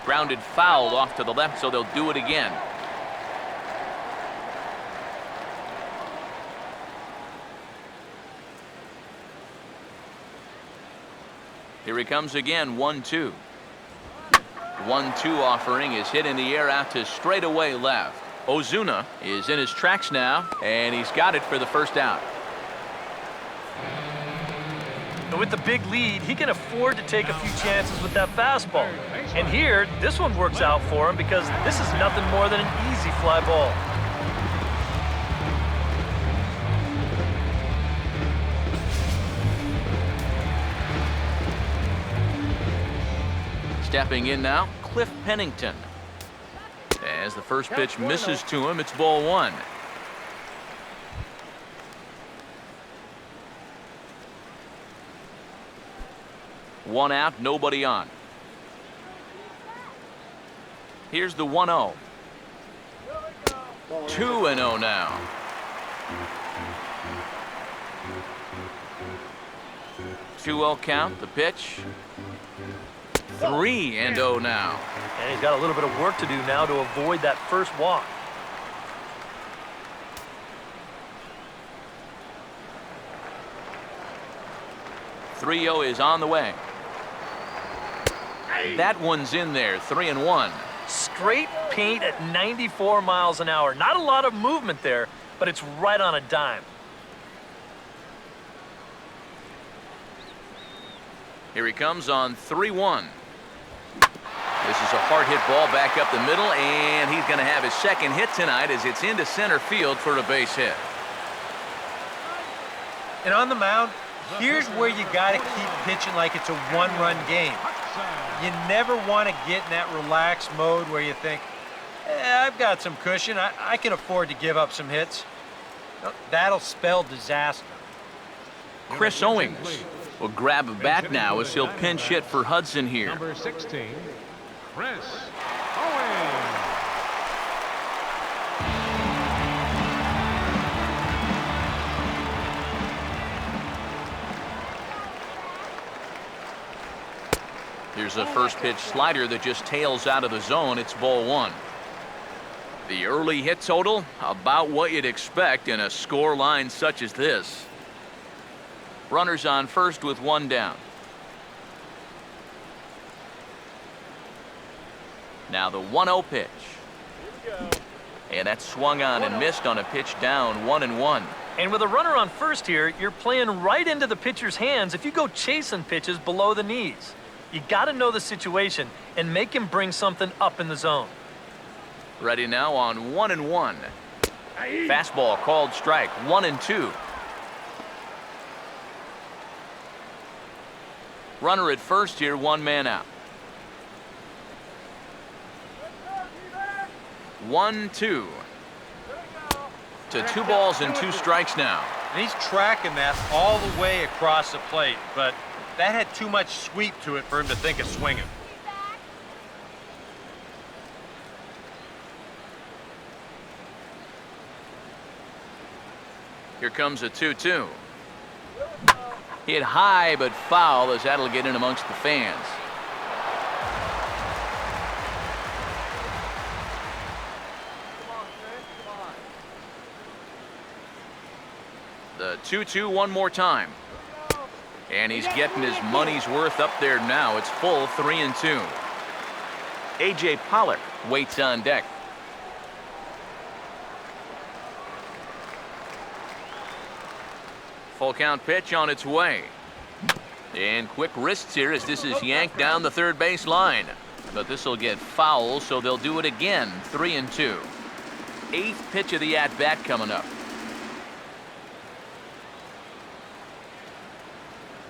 S1: Grounded foul off to the left, so they'll do it again. Here he comes again, 1-2. 1-2 offering is hit in the air out to straightaway left. Ozuna is in his tracks now, and he's got it for the first out.
S2: And with the big lead, he can afford to take a few chances with that fastball. And here, this one works out for him because this is nothing more than an easy fly ball.
S1: Stepping in now, Cliff Pennington. As the first pitch misses to him, it's ball 1. One out, nobody on. Here's the 1-0. 2-0 now. Two-0 count, the pitch. 3-0 now.
S2: And he's got a little bit of work to do now to avoid that first walk.
S1: .30 is on the way. That one's in there, 3-1.
S2: Straight paint at 94 miles an hour. Not a lot of movement there, but it's right on a dime.
S1: Here he comes on 3-1. This is a hard hit ball back up the middle, and he's going to have his second hit tonight as it's into center field for a base hit.
S4: And on the mound, here's where you got to keep pitching like it's a one-run game. You never want to get in that relaxed mode where you think, I've got some cushion. I can afford to give up some hits. That'll spell disaster.
S1: Chris Owings will grab a bat now as he'll pinch hit for Hudson here.
S3: Number 16. Chris Owens.
S1: Here's a first pitch slider that just tails out of the zone. It's ball one. The early hit total, about what you'd expect in a score line such as this. Runners on first with one down. Now the 1-0 pitch. And that's swung on and missed on a pitch down 1-1.
S2: And with a runner on first here, you're playing right into the pitcher's hands if you go chasing pitches below the knees. You got to know the situation and make him bring something up in the zone.
S1: Ready now on 1-1. Fastball called strike, 1-2. Runner at first here, one man out. 1-2. To 2 balls and 2 strikes now.
S4: And he's tracking that all the way across the plate, but that had too much sweep to it for him to think of swinging.
S1: Here comes a 2-2. Hit high but foul as that'll get in amongst the fans. The 2-2 one more time. And he's getting his money's worth up there now. It's full 3-2. A.J. Pollock waits on deck. Full count pitch on its way. And quick wrists here as this is yanked down the third base line. But this will get foul, so they'll do it again. 3-2. 8th pitch of the at-bat coming up.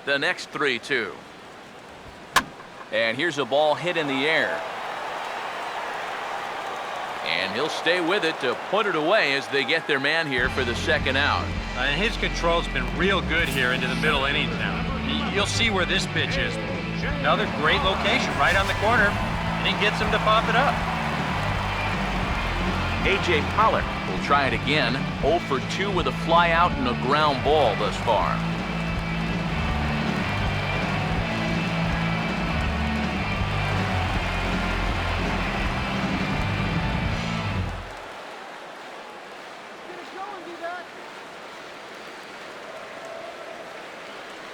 S1: The next 3-2. And here's a ball hit in the air. And he'll stay with it to put it away as they get their man here for the second out.
S4: And his control's been real good here into the middle innings now. You'll see where this pitch is. Another great location right on the corner, and he gets him to pop it up.
S1: A.J. Pollock will try it again. 0 for 2 with a fly out and a ground ball thus far.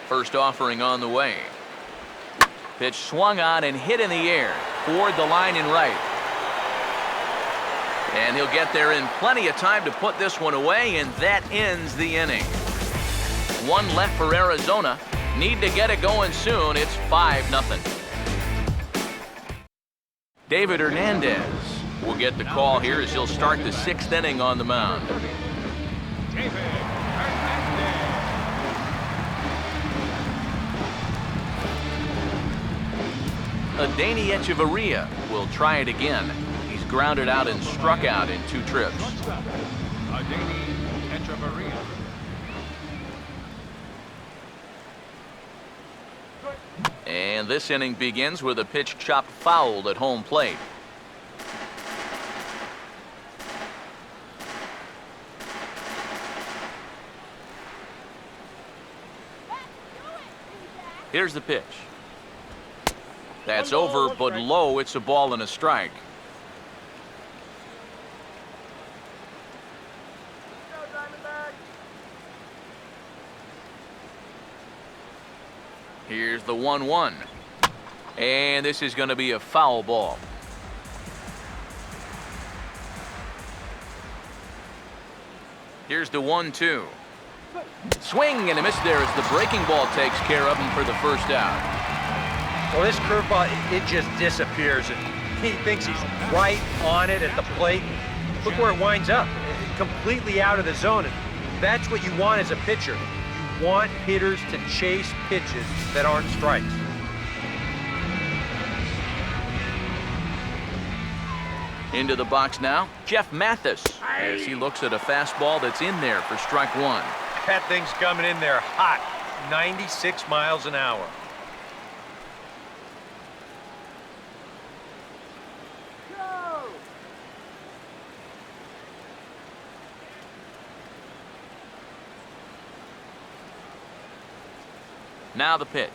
S1: First offering on the way. Pitch swung on and hit in the air. Toward the line and right. And he'll get there in plenty of time to put this one away, and that ends the inning. 1 left for Arizona. Need to get it going soon. It's 5-0. David Hernandez will get the call here as he'll start the 6th inning on the mound.
S3: David Hernandez.
S1: Adeiny Echeverria will try it again. He's grounded out and struck out in 2 trips.
S3: Adeiny Echeverria.
S1: And this inning begins with a pitch chopped fouled at home plate. Here's the pitch. That's over, but low. It's a ball and a strike. Here's the 1-1. And this is going to be a foul ball. Here's the 1-2. Swing and a miss there as the breaking ball takes care of him for the first out.
S4: Well, this curveball, it just disappears, and he thinks he's right on it at the plate. Look where it winds up, completely out of the zone. And that's what you want as a pitcher. You want hitters to chase pitches that aren't strikes.
S1: Into the box now, Jeff Mathis, as he looks at a fastball that's in there for strike 1.
S4: That thing's coming in there hot, 96 miles an hour.
S1: Now the pitch.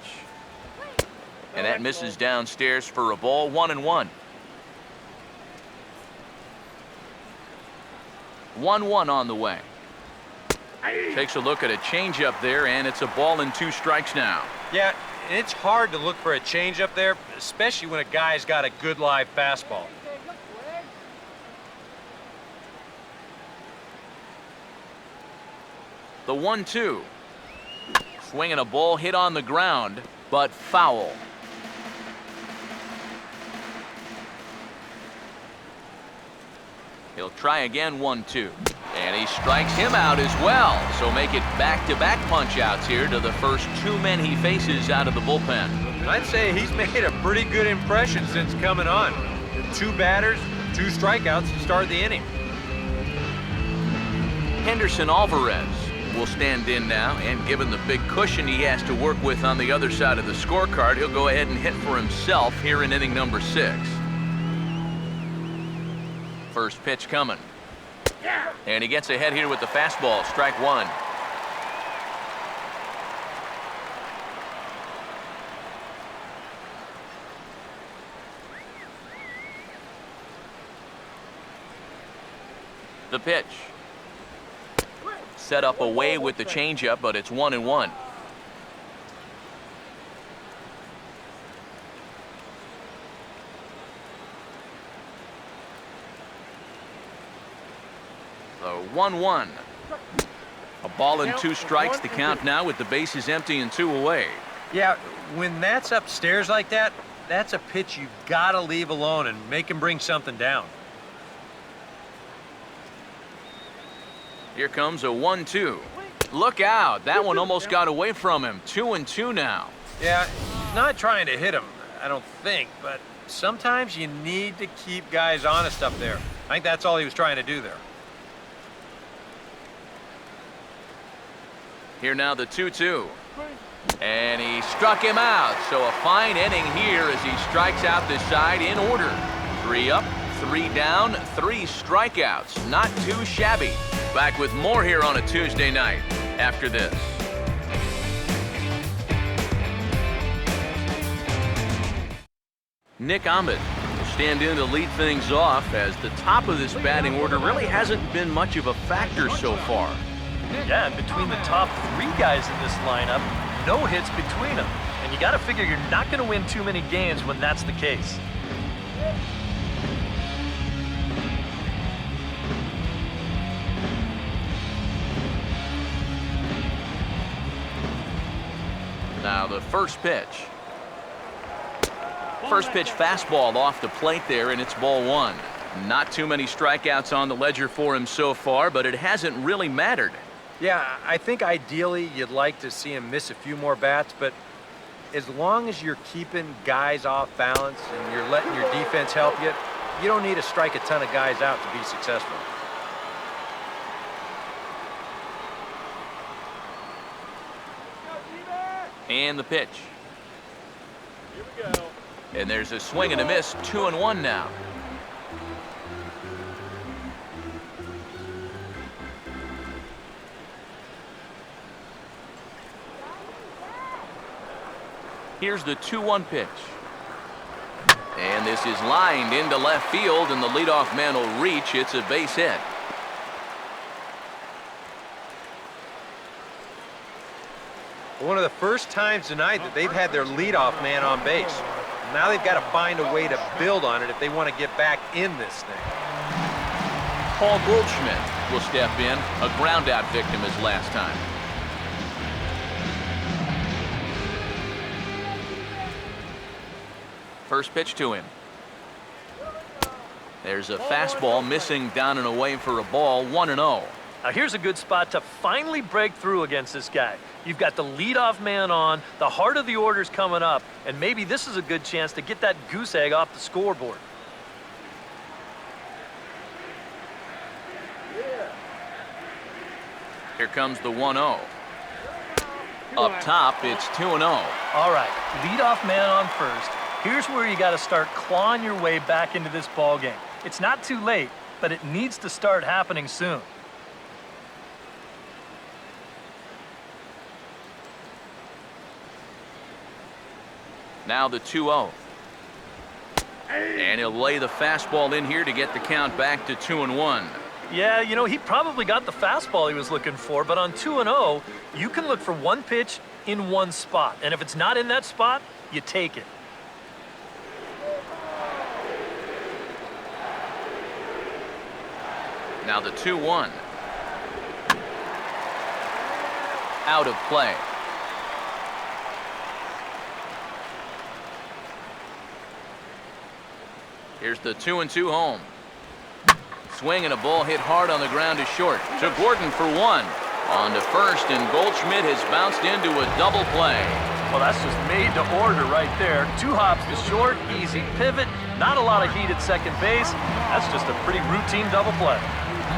S1: And that misses downstairs for a ball, 1-1. 1-1 on the way. Takes a look at a changeup there, and it's a ball and 2 strikes now.
S4: Yeah, and it's hard to look for a changeup there, especially when a guy's got a good live fastball.
S1: The 1-2. Swinging a ball hit on the ground, but foul. He'll try again, 1-2. And he strikes him out as well. So make it back-to-back punch-outs here to the first 2 men he faces out of the bullpen.
S4: I'd say he's made a pretty good impression since coming on. 2 batters, 2 strikeouts to start the inning.
S1: Henderson Alvarez will stand in now, and given the big cushion he has to work with on the other side of the scorecard, he'll go ahead and hit for himself here in inning number 6. First pitch coming. And he gets ahead here with the fastball, strike 1. The pitch. Set up away with the changeup, but it's 1-1. So 1-1. A ball and 2 strikes to count now with the bases empty and 2 away.
S4: Yeah, when that's upstairs like that, that's a pitch you've got to leave alone and make him bring something down.
S1: Here comes a 1-2. Look out. That one almost got away from him. 2-2 now.
S4: Yeah, he's not trying to hit him, I don't think, but sometimes you need to keep guys honest up there. I think that's all he was trying to do there.
S1: Here now the 2-2. And he struck him out. So a fine inning here as he strikes out this side in order. 3 up, 3 down, 3 strikeouts. Not too shabby. Back with more here on a Tuesday night after this. Nick Ahmed will stand in to lead things off as the top of this batting order really hasn't been much of a factor so far.
S2: Yeah, and between the top 3 guys in this lineup, no hits between them. And you got to figure you're not going to win too many games when that's the case.
S1: Now the first pitch. First pitch fastball off the plate there, and it's ball 1. Not too many strikeouts on the ledger for him so far, but it hasn't really mattered.
S4: Yeah, I think ideally you'd like to see him miss a few more bats, but as long as you're keeping guys off balance and you're letting your defense help you, you don't need to strike a ton of guys out to be successful.
S1: And the pitch. And there's a swing and a miss, 2-1 now. Here's the 2-1 pitch. And this is lined into left field, and the leadoff man will reach. It's a base hit.
S4: One of the first times tonight that they've had their leadoff man on base. Now they've got to find a way to build on it if they want to get back in this thing.
S1: Paul Goldschmidt will step in, a ground-out victim as last time. First pitch to him. There's a fastball missing down and away for a ball, 1-0.
S2: Now here's a good spot to finally break through against this guy. You've got the leadoff man on, the heart of the order's coming up, and maybe this is a good chance to get that goose egg off the scoreboard.
S1: Here comes the 1-0. Up top, it's 2-0.
S2: All right, leadoff man on first. Here's where you got to start clawing your way back into this ball game. It's not too late, but it needs to start happening soon.
S1: Now the 2-0. And he'll lay the fastball in here to get the count back to 2-1.
S2: Yeah, you know, he probably got the fastball he was looking for, but on 2-0, you can look for one pitch in one spot. And if it's not in that spot, you take it.
S1: Now the 2-1. Out of play. Here's the 2-2 home. Swing and a ball hit hard on the ground to short. To Gordon for one. On to first, and Goldschmidt has bounced into a double play.
S2: Well, that's just made to order right there. 2 hops to short, easy pivot, not a lot of heat at second base. That's just a pretty routine double play.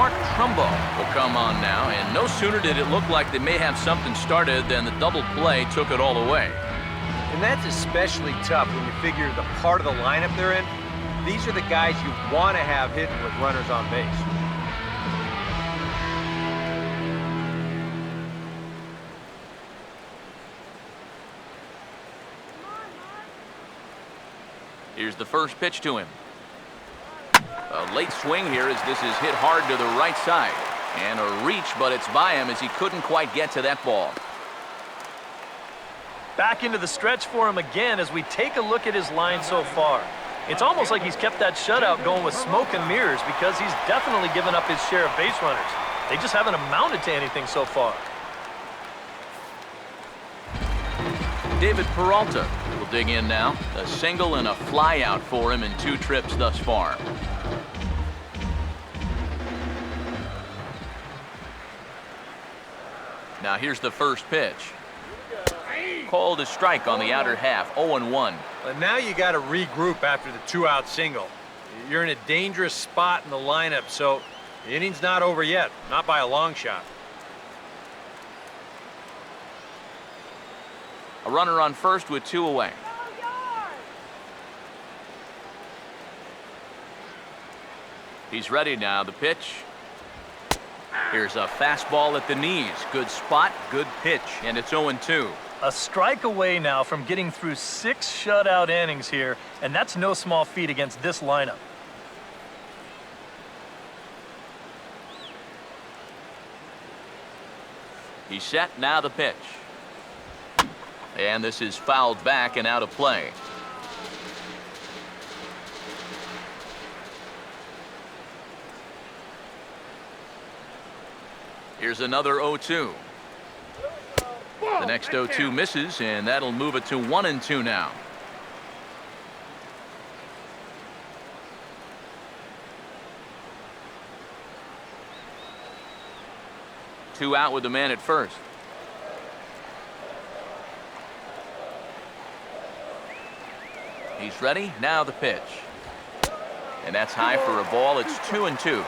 S1: Mark Trumbo will come on now, and no sooner did it look like they may have something started than the double play took it all away.
S4: And that's especially tough when you figure the part of the lineup they're in. These are the guys you want to have hitting with runners on base.
S1: Here's the first pitch to him. A late swing here as this is hit hard to the right side. And a reach, but it's by him as he couldn't quite get to that ball.
S2: Back into the stretch for him again as we take a look at his line so far. It's almost like he's kept that shutout going with smoke and mirrors because he's definitely given up his share of base runners. They just haven't amounted to anything so far.
S1: David Peralta will dig in now. A single and a fly out for him in 2 trips thus far. Now here's the first pitch. Called a strike on the outer half, 0-1.
S4: But now you got to regroup after the 2-out single. You're in a dangerous spot in the lineup, so the inning's not over yet, not by a long shot.
S1: A runner on first with 2 away. He's ready now, the pitch. Here's a fastball at the knees. Good spot, good pitch, and it's 0-2.
S2: A strike away now from getting through 6 shutout innings here, and that's no small feat against this lineup.
S1: He's set, now the pitch. And this is fouled back and out of play. Here's another 0-2. The next 0-2 misses, and that'll move it to 1-2 now. Two out with the man at first. He's ready, now the pitch. And that's high for a ball. It's 2-2.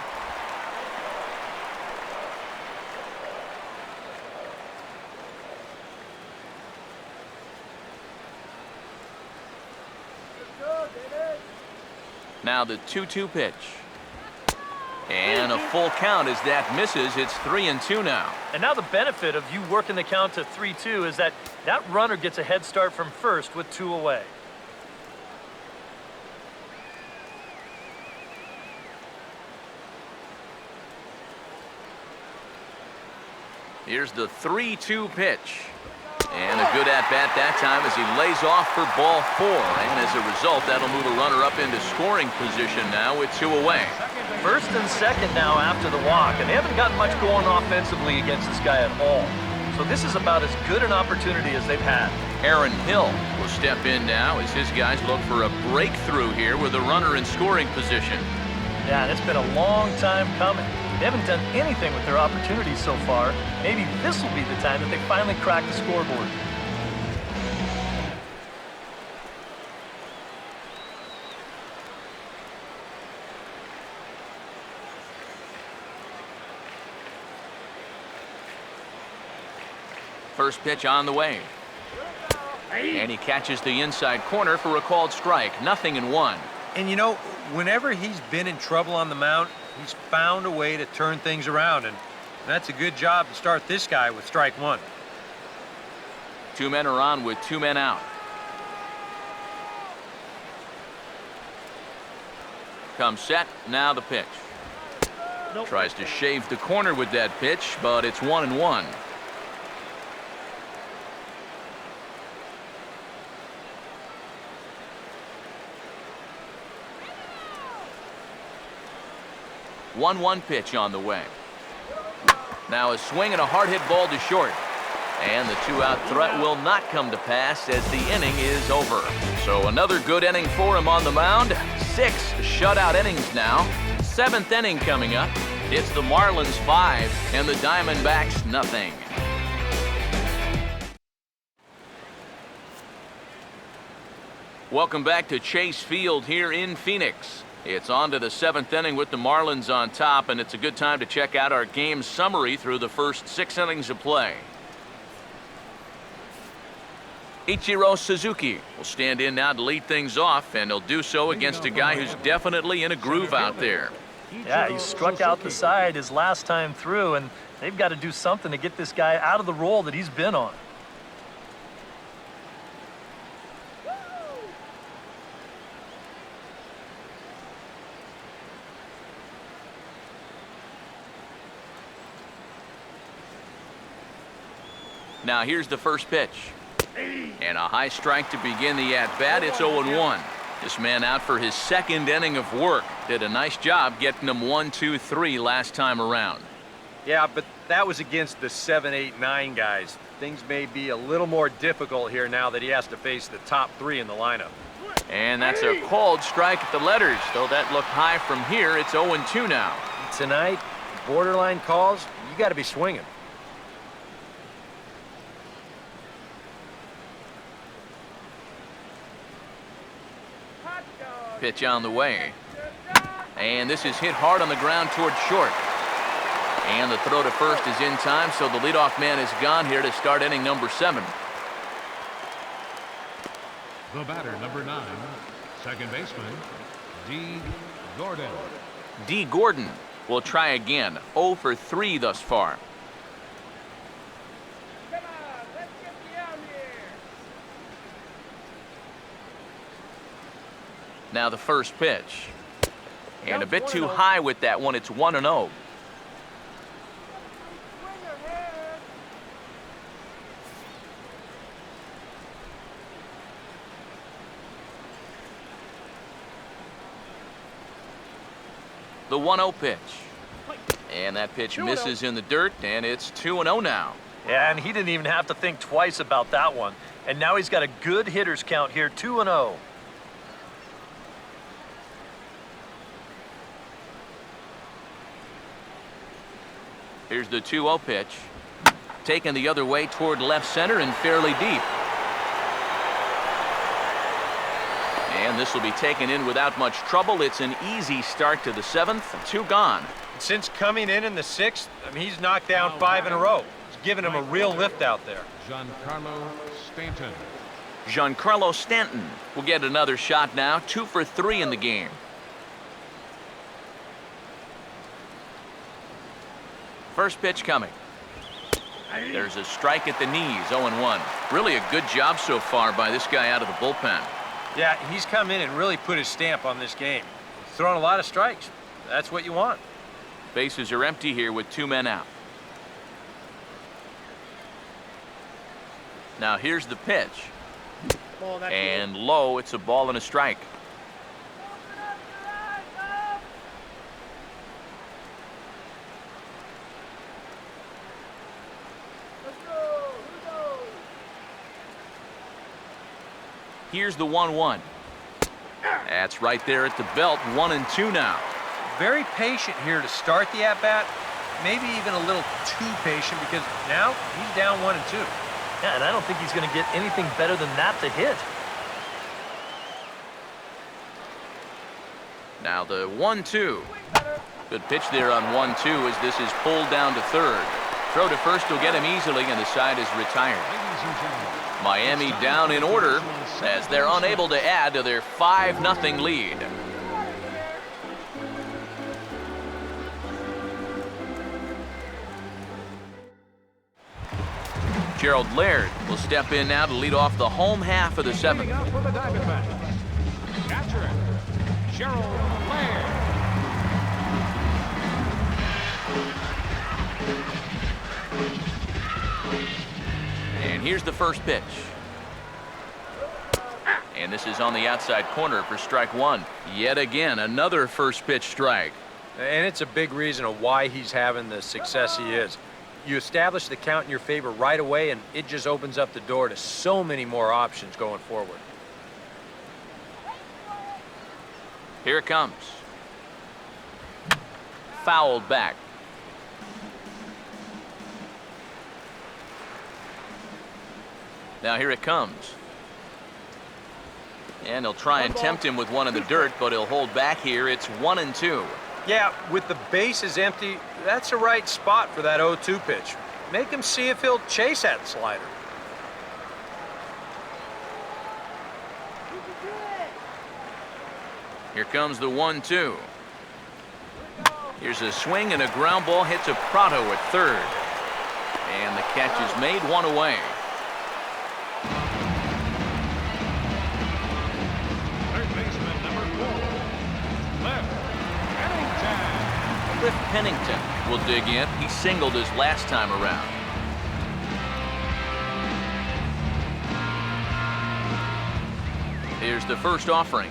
S1: Now the 2-2 pitch. And a full count as that misses. It's 3-2 now.
S2: And now the benefit of you working the count to 3-2 is that runner gets a head start from first with 2 away.
S1: Here's the 3-2 pitch. And a good at-bat that time as he lays off for ball 4. And as a result, that'll move a runner up into scoring position now with 2 away.
S2: First and second now after the walk, and they haven't gotten much going offensively against this guy at all. So this is about as good an opportunity as they've had.
S1: Aaron Hill will step in now as his guys look for a breakthrough here with a runner in scoring position.
S2: Yeah, and it's been a long time coming. They haven't done anything with their opportunities so far. Maybe this will be the time that they finally crack the scoreboard.
S1: First pitch on the way. And he catches the inside corner for a called strike. 0-1.
S4: And you know, whenever he's been in trouble on the mound, he's found a way to turn things around, and that's a good job to start this guy with strike 1.
S1: 2 men are on with 2 men out. Comes set, now the pitch. Tries to shave the corner with that pitch, but it's 1-1. One pitch on the way. Now a swing and a hard hit ball to short. And the 2-out threat will not come to pass as the inning is over. So another good inning for him on the mound. 6 shutout innings now. 7th inning coming up. It's the Marlins 5 and the Diamondbacks nothing. Welcome back to Chase Field here in Phoenix. It's on to the 7th inning with the Marlins on top, and it's a good time to check out our game summary through the first 6 innings of play. Ichiro Suzuki will stand in now to lead things off, and he'll do so against a guy who's definitely in a groove out there.
S2: Yeah, he struck out the side his last time through, and they've got to do something to get this guy out of the role that he's been on.
S1: Now here's the first pitch. And a high strike to begin the at-bat. It's 0-1. This man out for his 2nd inning of work. Did a nice job getting them 1-2-3 last time around.
S4: Yeah, but that was against the 7, 8, 9 guys. Things may be a little more difficult here now that he has to face the top 3 in the lineup.
S1: And that's a called strike at the letters. Though that looked high from here, it's 0-2 now.
S4: Tonight, borderline calls, you got to be swinging.
S1: Pitch on the way. And this is hit hard on the ground toward short. And the throw to first is in time, so the leadoff man is gone here to start inning number 7.
S3: The batter, number 9, second baseman, D. Gordon.
S1: D. Gordon will try again. 0 for 3 thus far. Now the first pitch. And a bit too high with that one. It's 1-0. The 1-0 pitch. And that pitch misses in the dirt, and it's 2-0 now.
S2: Yeah, and he didn't even have to think twice about that one. And now he's got a good hitters count here, 2-0.
S1: Here's the 2-0 pitch. Taken the other way toward left center and fairly deep. And this will be taken in without much trouble. It's an easy start to the 7th. 2 gone.
S4: Since coming in the 6th, I mean, he's knocked down 5 in a row. It's given him a real lift out there.
S3: Giancarlo Stanton.
S1: Giancarlo Stanton will get another shot now. 2 for 3 in the game. First pitch coming. There's a strike at the knees, 0-1. Really a good job so far by this guy out of the bullpen.
S4: Yeah, he's come in and really put his stamp on this game. He's thrown a lot of strikes. That's what you want.
S1: Bases are empty here with 2 men out. Now here's the pitch. And low, it's a ball and a strike. Here's the 1-1. That's right there at the belt. 1-2 now.
S4: Very patient here to start the at-bat. Maybe even a little too patient because now he's down 1-2.
S2: Yeah, and I don't think he's going to get anything better than that to hit.
S1: Now the 1-2. Good pitch there on 1-2 as this is pulled down to third. Throw to first will get him easily, and the side is retired. Miami down in order as they're unable to add to their 5-0 lead. Gerald Laird will step in now to lead off the home half of the 7th.
S3: For the Diamondbacks, catcher, Gerald Laird.
S1: Here's the first pitch. And this is on the outside corner for strike one. Yet again, another first pitch strike.
S4: And it's a big reason of why he's having the success he is. You establish the count in your favor right away, and it just opens up the door to so many more options going forward.
S1: Here it comes. Fouled back. Now here it comes. And he'll try and tempt him with one in the dirt, but he'll hold back here. It's 1-2.
S4: Yeah, with the bases empty, that's the right spot for that 0-2 pitch. Make him see if he'll chase that slider.
S1: Here comes the 1-2. Here's a swing and a ground ball hits a Prado at third. And the catch is made, one away.
S3: Third baseman number 4, Cliff Pennington.
S1: Cliff Pennington will dig in. He singled his last time around. Here's the first offering.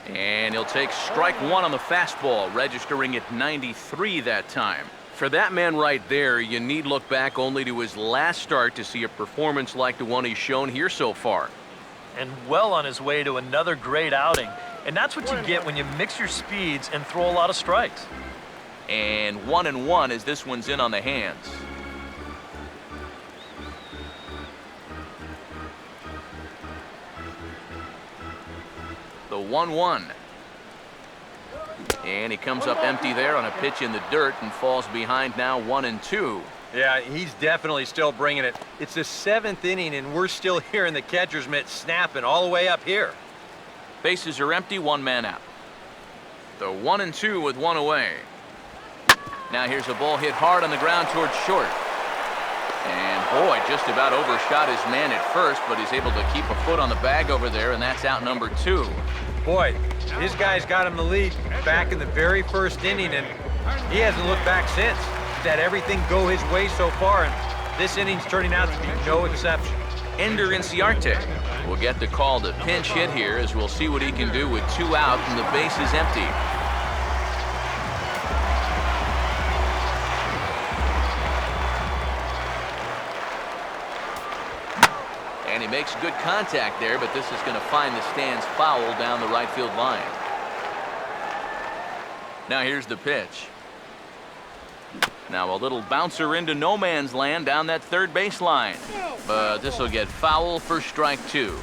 S1: And he'll take strike one on the fastball, registering at 93 that time. For that man right there, you need look back only to his last start to see a performance like the one he's shown here so far.
S2: And well on his way to another great outing. And that's what you get when you mix your speeds and throw a lot of strikes.
S1: And 1-1 as this one's in on the hands. The 1-1. And he comes up empty there on a pitch in the dirt and falls behind now 1-2.
S4: Yeah, he's definitely still bringing it. It's the 7th inning, and we're still hearing the catcher's mitt snapping all the way up here.
S1: Bases are empty, one man out. The 1-2 with one away. Now here's a ball hit hard on the ground towards short. And boy, just about overshot his man at first, but he's able to keep a foot on the bag over there, and that's out number 2.
S4: Boy, his guy's got him the lead back in the very first inning, and he hasn't looked back since. He's had everything go his way so far, and this inning's turning out to be no exception.
S1: Ender Inciarte will get the call to pinch hit here, as we'll see what he can do with 2 out and the base is empty. And he makes good contact there, but this is going to find the stands foul down the right field line. Now here's the pitch. Now a little bouncer into no man's land down that third baseline. But this will get foul for strike 2.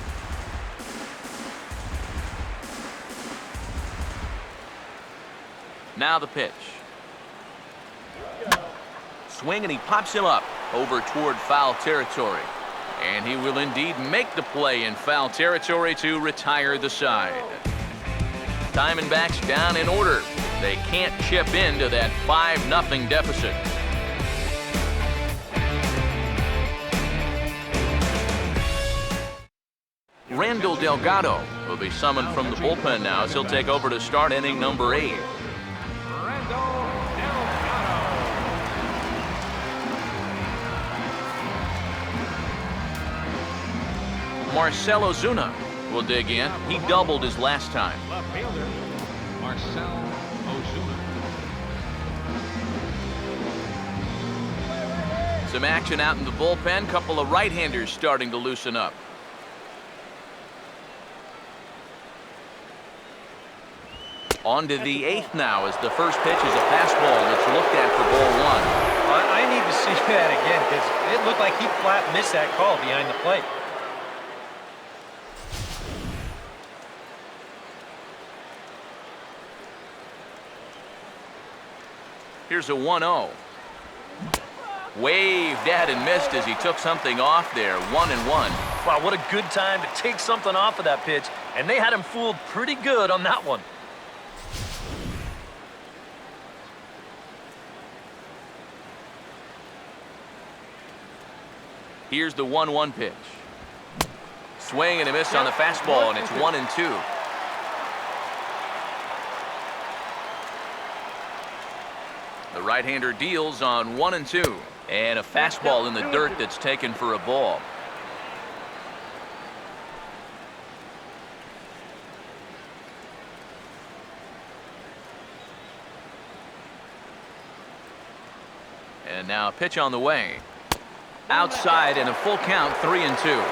S1: Now the pitch. Swing, and he pops him up over toward foul territory. And he will indeed make the play in foul territory to retire the side. Diamondbacks down in order. They can't chip into that 5-0 deficit. Randall Delgado will be summoned from the bullpen now as he'll take over to start inning number 8. Marcell Ozuna will dig in. He doubled his last time.
S3: Left fielder, Marcell Ozuna.
S1: Some action out in the bullpen. Couple of right-handers starting to loosen up. On to the 8th now as the first pitch is a fastball that's looked at for ball 1.
S4: I need to see that again because it looked like he flat missed that call behind the plate.
S1: Here's a 1-0. Waved at and missed as he took something off there. 1-1.
S2: Wow, what a good time to take something off of that pitch. And they had him fooled pretty good on that one.
S1: Here's the 1-1 pitch. Swing and a miss on the fastball, and it's 1-2. The right-hander deals on 1-2. And a fastball in the dirt that's taken for a ball. And now a pitch on the way. Outside and a full count, 3-2.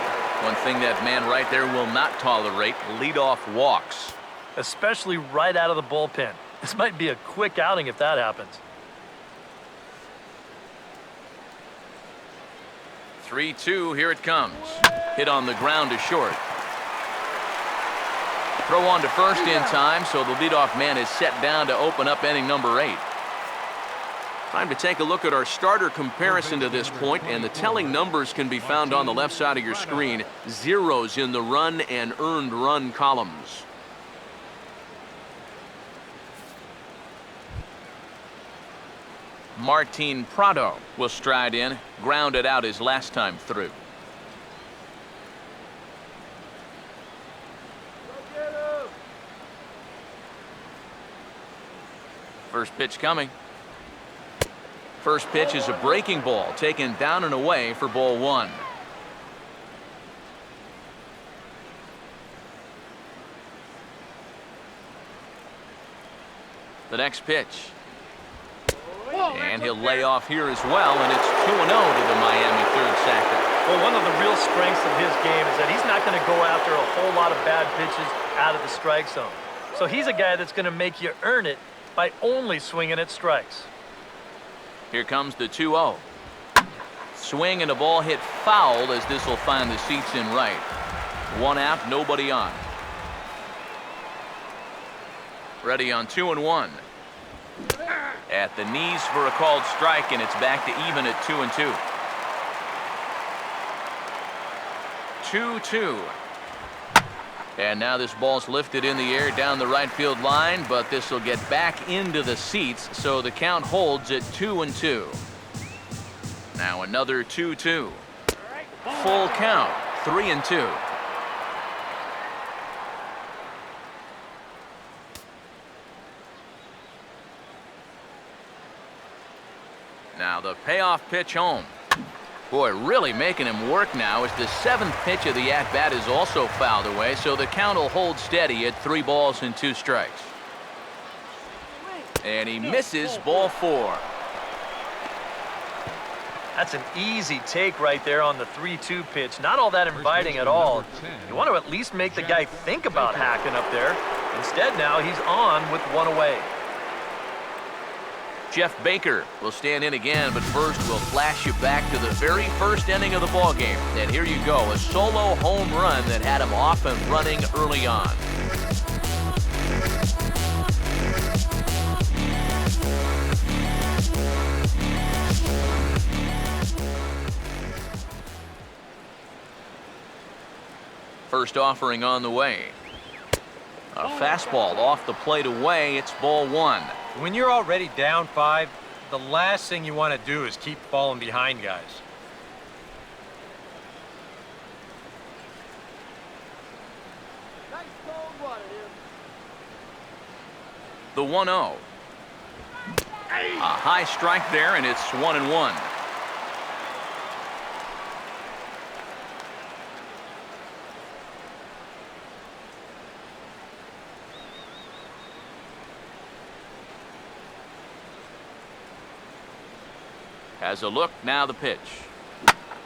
S1: One thing that man right there will not tolerate, leadoff walks.
S2: Especially right out of the bullpen. This might be a quick outing if that happens.
S1: 3-2, here it comes. Hit on the ground to short. Throw on to first in time, so the leadoff man is set down to open up inning number 8. Time to take a look at our starter comparison to this point, and the telling numbers can be found on the left side of your screen. Zeros in the run and earned run columns. Martin Prado will stride in, grounded out his last time through. First pitch coming. First pitch is a breaking ball, taken down and away for ball 1. The next pitch. And he'll lay off here as well, and it's 2-0 to the Miami third sacker.
S2: Well, one of the real strengths of his game is that he's not going to go after a whole lot of bad pitches out of the strike zone. So he's a guy that's going to make you earn it by only swinging at strikes.
S1: Here comes the 2-0. Swing and a ball hit foul as this will find the seats in right. One out, nobody on. Ready on 2-1. At the knees for a called strike, and it's back to even at 2-2. 2-2. And now this ball's lifted in the air down the right field line, but this will get back into the seats, so the count holds at 2-2. Now another 2-2. Full count, 3-2. Now the payoff pitch home. Boy, really making him work now as the 7th pitch of the at-bat is also fouled away, so the count will hold steady at 3 balls and 2 strikes. And he misses ball 4.
S2: That's an easy take right there on the 3-2 pitch. Not all that inviting at all. You want to at least make the guy think about hacking up there. Instead now he's on with 1 away.
S1: Jeff Baker will stand in again, but first we'll flash you back to the very first inning of the ballgame. And here you go, a solo home run that had him off and running early on. First offering on the way. A fastball off the plate away. It's ball 1.
S4: When you're already down 5, the last thing you want to do is keep falling behind guys.
S5: Nice cold water,
S1: The 1-0. A high strike there, and it's 1-1. Has a look, now the pitch.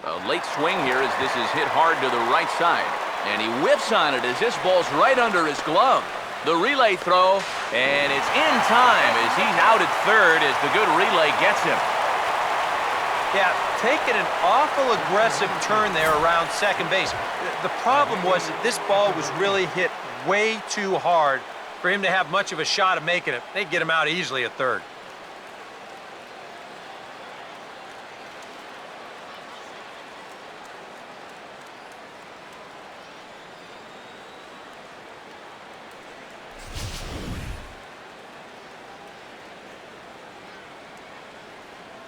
S1: A late swing here as this is hit hard to the right side. And he whiffs on it as this ball's right under his glove. The relay throw, and it's in time as he's out at third as the good relay gets him.
S4: Yeah, taking an awful aggressive turn there around second base. The problem was that this ball was really hit way too hard for him to have much of a shot of making it. They'd get him out easily at third.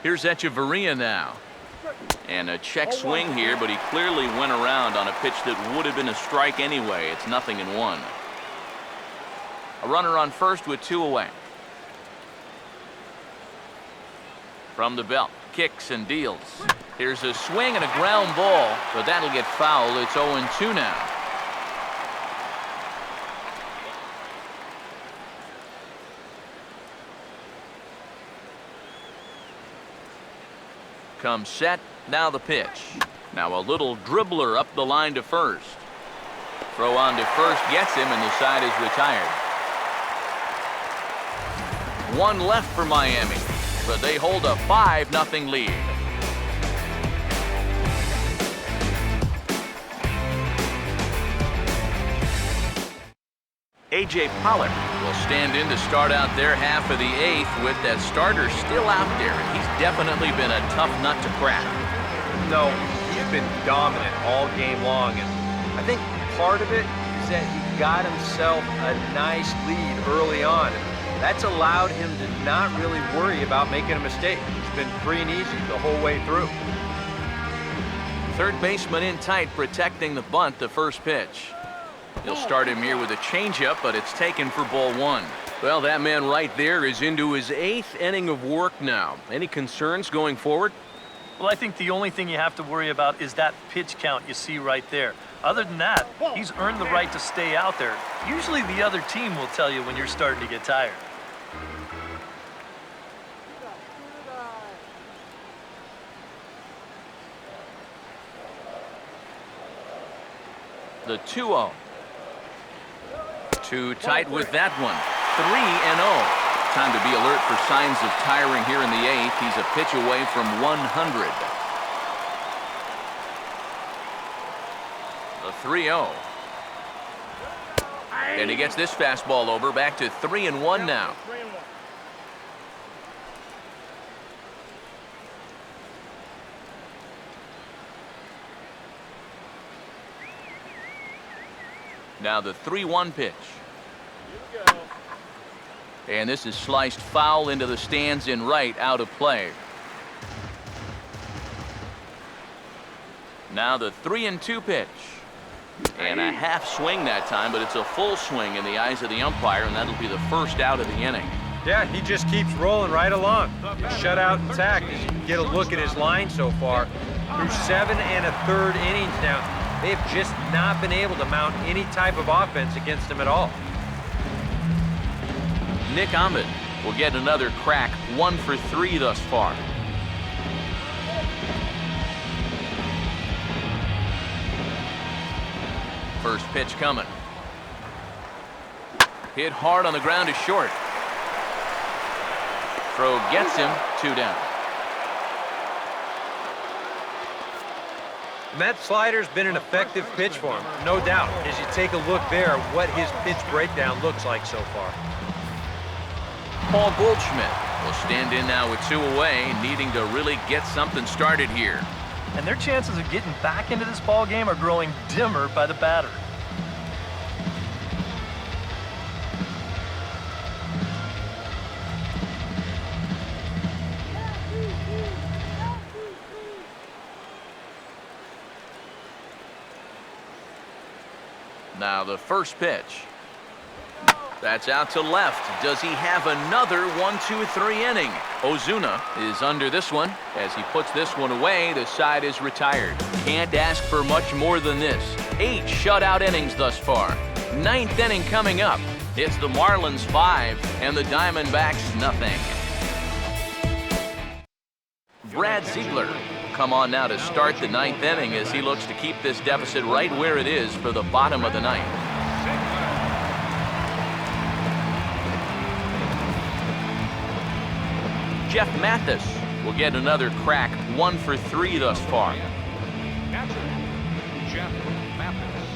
S1: Here's Echeverria now. And a check swing here, but he clearly went around on a pitch that would have been a strike anyway. It's 0-1. A runner on first with 2 away. From the belt, kicks and deals. Here's a swing and a ground ball, but that'll get fouled. It's 0-2 now. Comes set, now the pitch. Now a little dribbler up the line to first. Throw on to first gets him, and the side is retired. One left for Miami, but they hold a 5-0 lead. A.J. Pollock will stand in to start out their half of the 8th with that starter still out there. He's definitely been a tough nut to crack.
S4: No, he's been dominant all game long, and I think part of it is that he got himself a nice lead early on. And that's allowed him to not really worry about making a mistake. It's been free and easy the whole way through.
S1: Third baseman in tight, protecting the bunt, the first pitch. He'll start him here with a changeup, but it's taken for ball 1. Well, that man right there is into his 8th inning of work now. Any concerns going forward?
S2: Well, I think the only thing you have to worry about is that pitch count you see right there. Other than that, he's earned the right to stay out there. Usually the other team will tell you when you're starting to get tired.
S1: The 2-0. Too tight with that one. 3-0. Time to be alert for signs of tiring here in the 8th. He's a pitch away from 100. The 3-0. And he gets this fastball over. Back to 3-1 now. Now the 3-1 pitch. And this is sliced foul into the stands in right, out of play. Now the 3-2 pitch. And a half swing that time, but it's a full swing in the eyes of the umpire, and that'll be the first out of the inning.
S4: Yeah, he just keeps rolling right along. Shutout intact as you can get a look at his line so far. Through 7 1/3 innings now, they've just not been able to mount any type of offense against him at all.
S1: Nick Ahmed will get another crack, 1 for 3 thus far. First pitch coming. Hit hard on the ground to short. Throw gets him, 2 down.
S4: And that slider's been an effective pitch for him, no doubt, as you take a look there at what his pitch breakdown looks like so far.
S1: Paul Goldschmidt will stand in now with 2 away, needing to really get something started here.
S2: And their chances of getting back into this ball game are growing dimmer by the batter.
S1: Now the first pitch. That's out to left. Does he have another 1-2-3 inning? Ozuna is under this one. As he puts this one away, the side is retired. Can't ask for much more than this. 8 shutout innings thus far. 9th inning coming up. It's the Marlins 5 and the Diamondbacks nothing. Brad Ziegler will come on now to start the 9th inning as he looks to keep this deficit right where it is for the bottom of the 9th. Jeff Mathis will get another crack, 1 for 3 thus far.
S3: Jeff Mathis.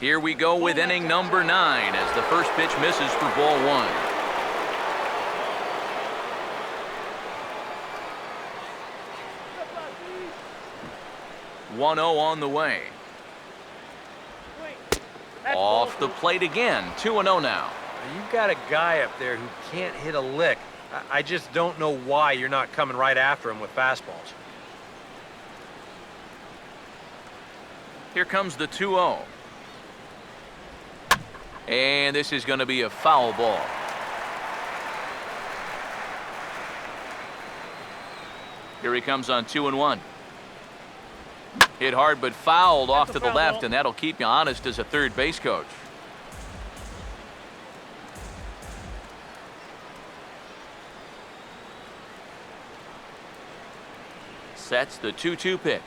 S1: Here we go with inning number 9 as the first pitch misses for ball 1. One 1-0 on the way. Off the plate again, 2-0 now.
S4: You've got a guy up there who can't hit a lick. I just don't know why you're not coming right after him with fastballs.
S1: Here comes the 2-0. And this is going to be a foul ball. Here he comes on 2-1. Hit hard but fouled off to the left, and that'll keep you honest as a third base coach. Sets the 2-2 pitch.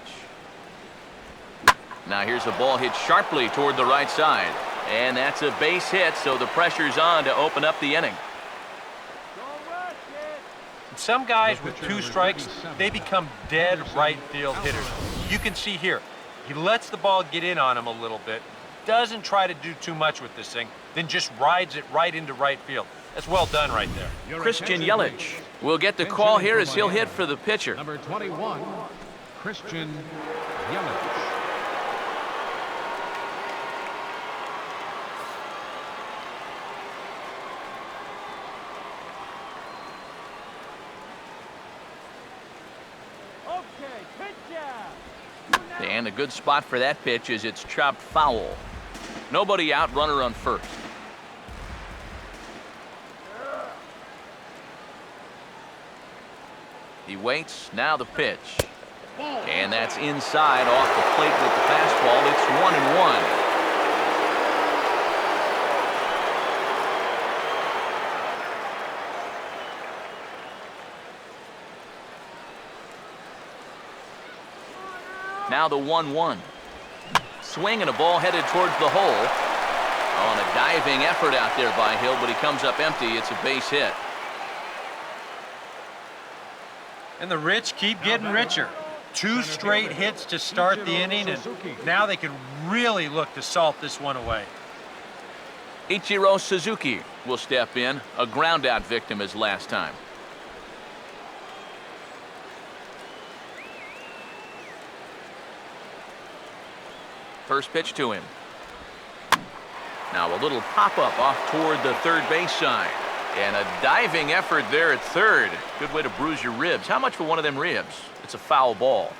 S1: Now here's a ball hit sharply toward the right side. And that's a base hit, so the pressure's on to open up the inning.
S4: Some guys with 2 strikes, they become dead right field hitters. You can see here, he lets the ball get in on him a little bit, doesn't try to do too much with this thing, then just rides it right into right field. That's well done right there.
S1: Christian Yelich will get the call here as he'll hit for the pitcher.
S3: Number 21, Christian Yelich.
S1: And a good spot for that pitch is it's chopped foul. Nobody out, runner on first. He waits, now the pitch. And that's inside off the plate with the fastball. It's 1-1. Now the 1-1. Swing and a ball headed towards the hole. On a diving effort out there by Hill, but he comes up empty. It's a base hit.
S4: And the rich keep getting richer. 2 straight hits to start the inning, and now they can really look to salt this one away.
S1: Ichiro Suzuki will step in, a ground-out victim as last time. First pitch to him. Now a little pop-up off toward the third base side. And a diving effort there at third. Good way to bruise your ribs. How much for one of them ribs? It's a foul ball.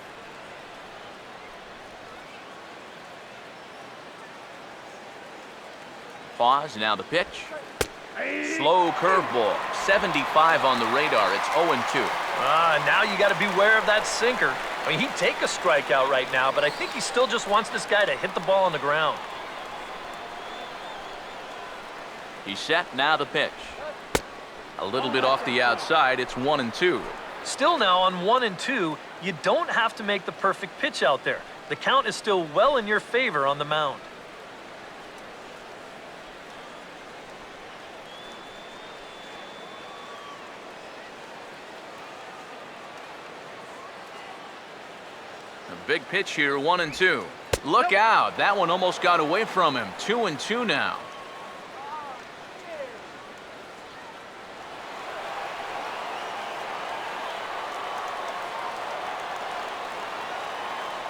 S1: Pause, now the pitch. Slow curveball. 75 on the radar. It's 0-2.
S2: Now you got to beware of that sinker. I mean, he'd take a strikeout right now, but I think he still just wants this guy to hit the ball on the ground.
S1: He's set, now the pitch. A little bit off the outside, it's 1-2.
S2: Still now on 1-2, you don't have to make the perfect pitch out there. The count is still well in your favor on the mound.
S1: A big pitch here, 1-2. Look out, that one almost got away from him. 2-2 now.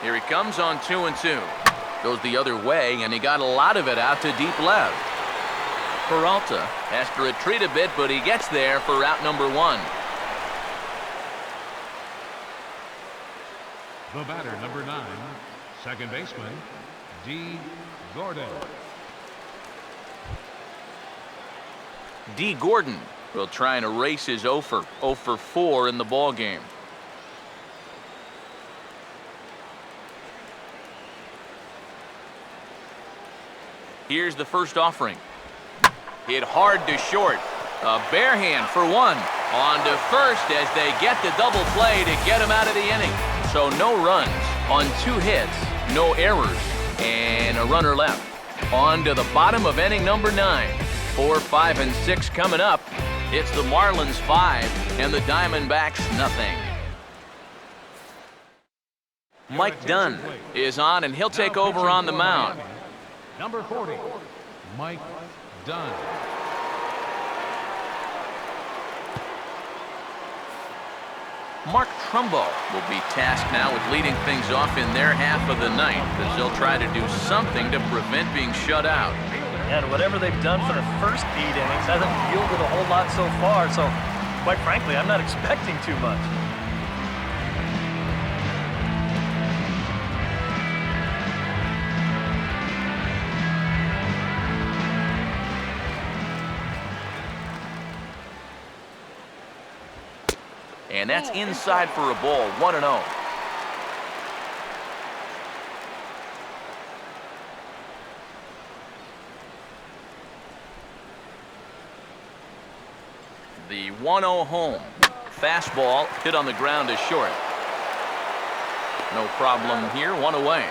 S1: Here he comes on 2-2. Goes the other way, and he got a lot of it out to deep left. Peralta has to retreat a bit, but he gets there for route number 1.
S3: The batter, number 9, second baseman, D. Gordon.
S1: D. Gordon will try and erase his 0 for 4 in the ball game. Here's the first offering. Hit hard to short. A bare hand for 1. On to first as they get the double play to get him out of the inning. So no runs on 2 hits, no errors, and a runner left. On to the bottom of inning number 9. 4, 5, and 6 coming up. It's the Marlins 5 and the Diamondbacks nothing. Mike Dunn is on, and he'll take over on the mound.
S3: Number 40, Mike Dunn.
S1: Mark Trumbo will be tasked now with leading things off in their half of the ninth, as they'll try to do something to prevent being shut out.
S2: And whatever they've done for the first 8 innings hasn't yielded a whole lot so far, so quite frankly, I'm not expecting too much.
S1: And that's inside for a ball, 1-0. The 1-0 home. Fastball hit on the ground is short. No problem here, one away.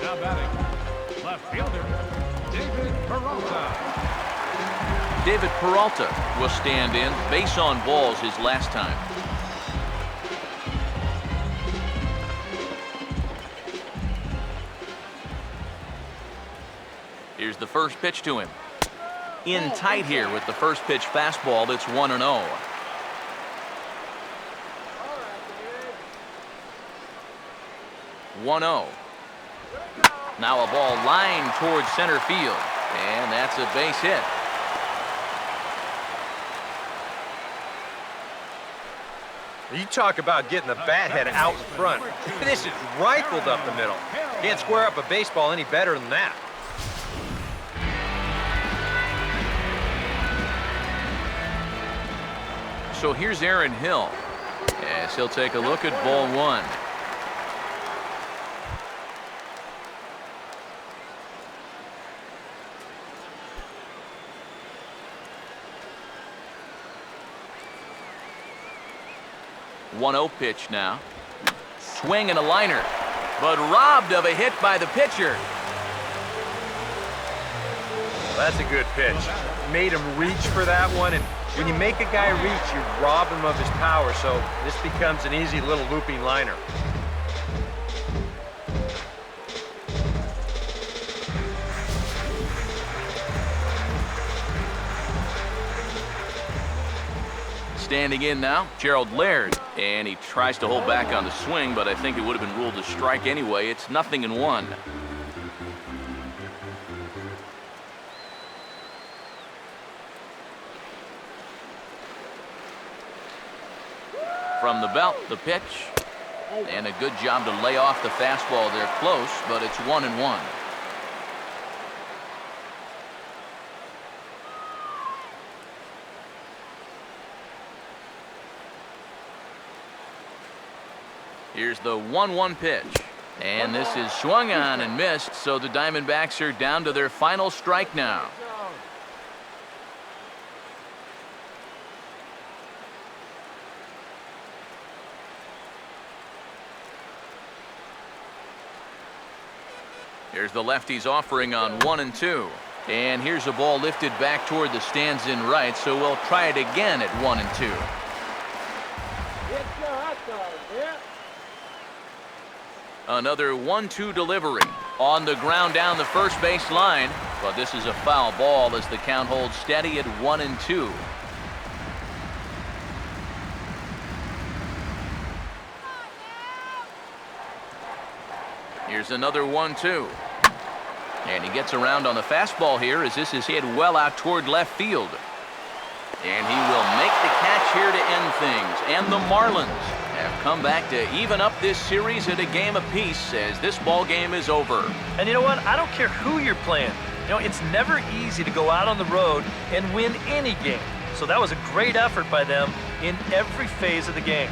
S3: Now batting, left fielder, David Peralta.
S1: David Peralta will stand in. Base on balls his last time. Here's the first pitch to him. In tight here with the first pitch fastball. That's 1-0. 1-0. Now a ball lined towards center field, and that's a base hit.
S4: You talk about getting the bat head out in front. This is rifled up the middle. Can't square up a baseball any better than that.
S1: So here's Aaron Hill, as he'll take a look at ball one. One-0 pitch now. Swing and a liner, but robbed of a hit by the pitcher.
S4: That's a good pitch. Made him reach for that one, and when you make a guy reach, you rob him of his power, so this becomes an easy little looping liner.
S1: Standing in now, Gerald Laird, and he tries to hold back on the swing, but I think it would have been ruled a strike anyway. It's 0-1. From the belt, the pitch, and a good job to lay off the fastball there close, but it's 1-1. Here's the 1-1 pitch, and this is swung on and missed, so the Diamondbacks are down to their final strike now. Here's the lefty's offering on 1 and 2. And here's a ball lifted back toward the stands in right, so we'll try it again at 1 and 2. Another 1-2 delivery on the ground down the first base line, but this is a foul ball as the count holds steady at 1 and 2. Here's another 1-2. And he gets around on the fastball here as this is hit well out toward left field. And he will make the catch here to end things. And the Marlins have come back to even up this series at a game apiece as this ball game is over.
S2: And you know what? I don't care who you're playing. You know, it's never easy to go out on the road and win any game. So that was a great effort by them in every phase of the game.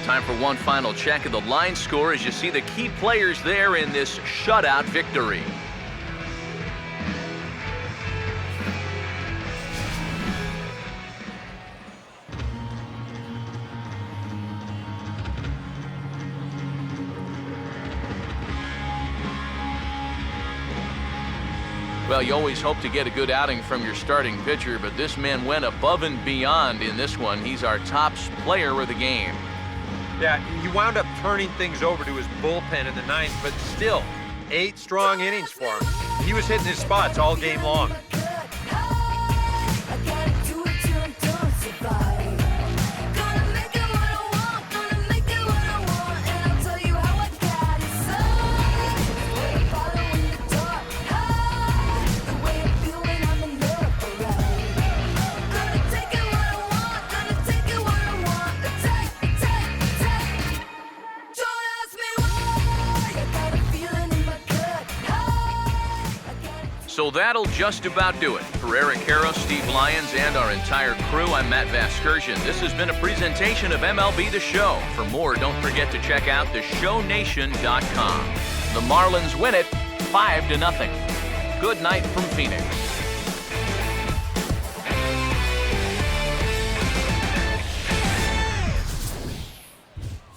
S1: Time for one final check of the line score as you see the key players there in this shutout victory. Well, you always hope to get a good outing from your starting pitcher, but this man went above and beyond in this one. He's our top player of the game.
S4: Yeah, he wound up turning things over to his bullpen in the ninth, but still, 8 strong innings for him. He was hitting his spots all game long.
S1: So that'll just about do it. For Eric Harrow, Steve Lyons, and our entire crew, I'm Matt Vasgersian. This has been a presentation of MLB The Show. For more, don't forget to check out theshownation.com. The Marlins win it 5-0. Good night from Phoenix.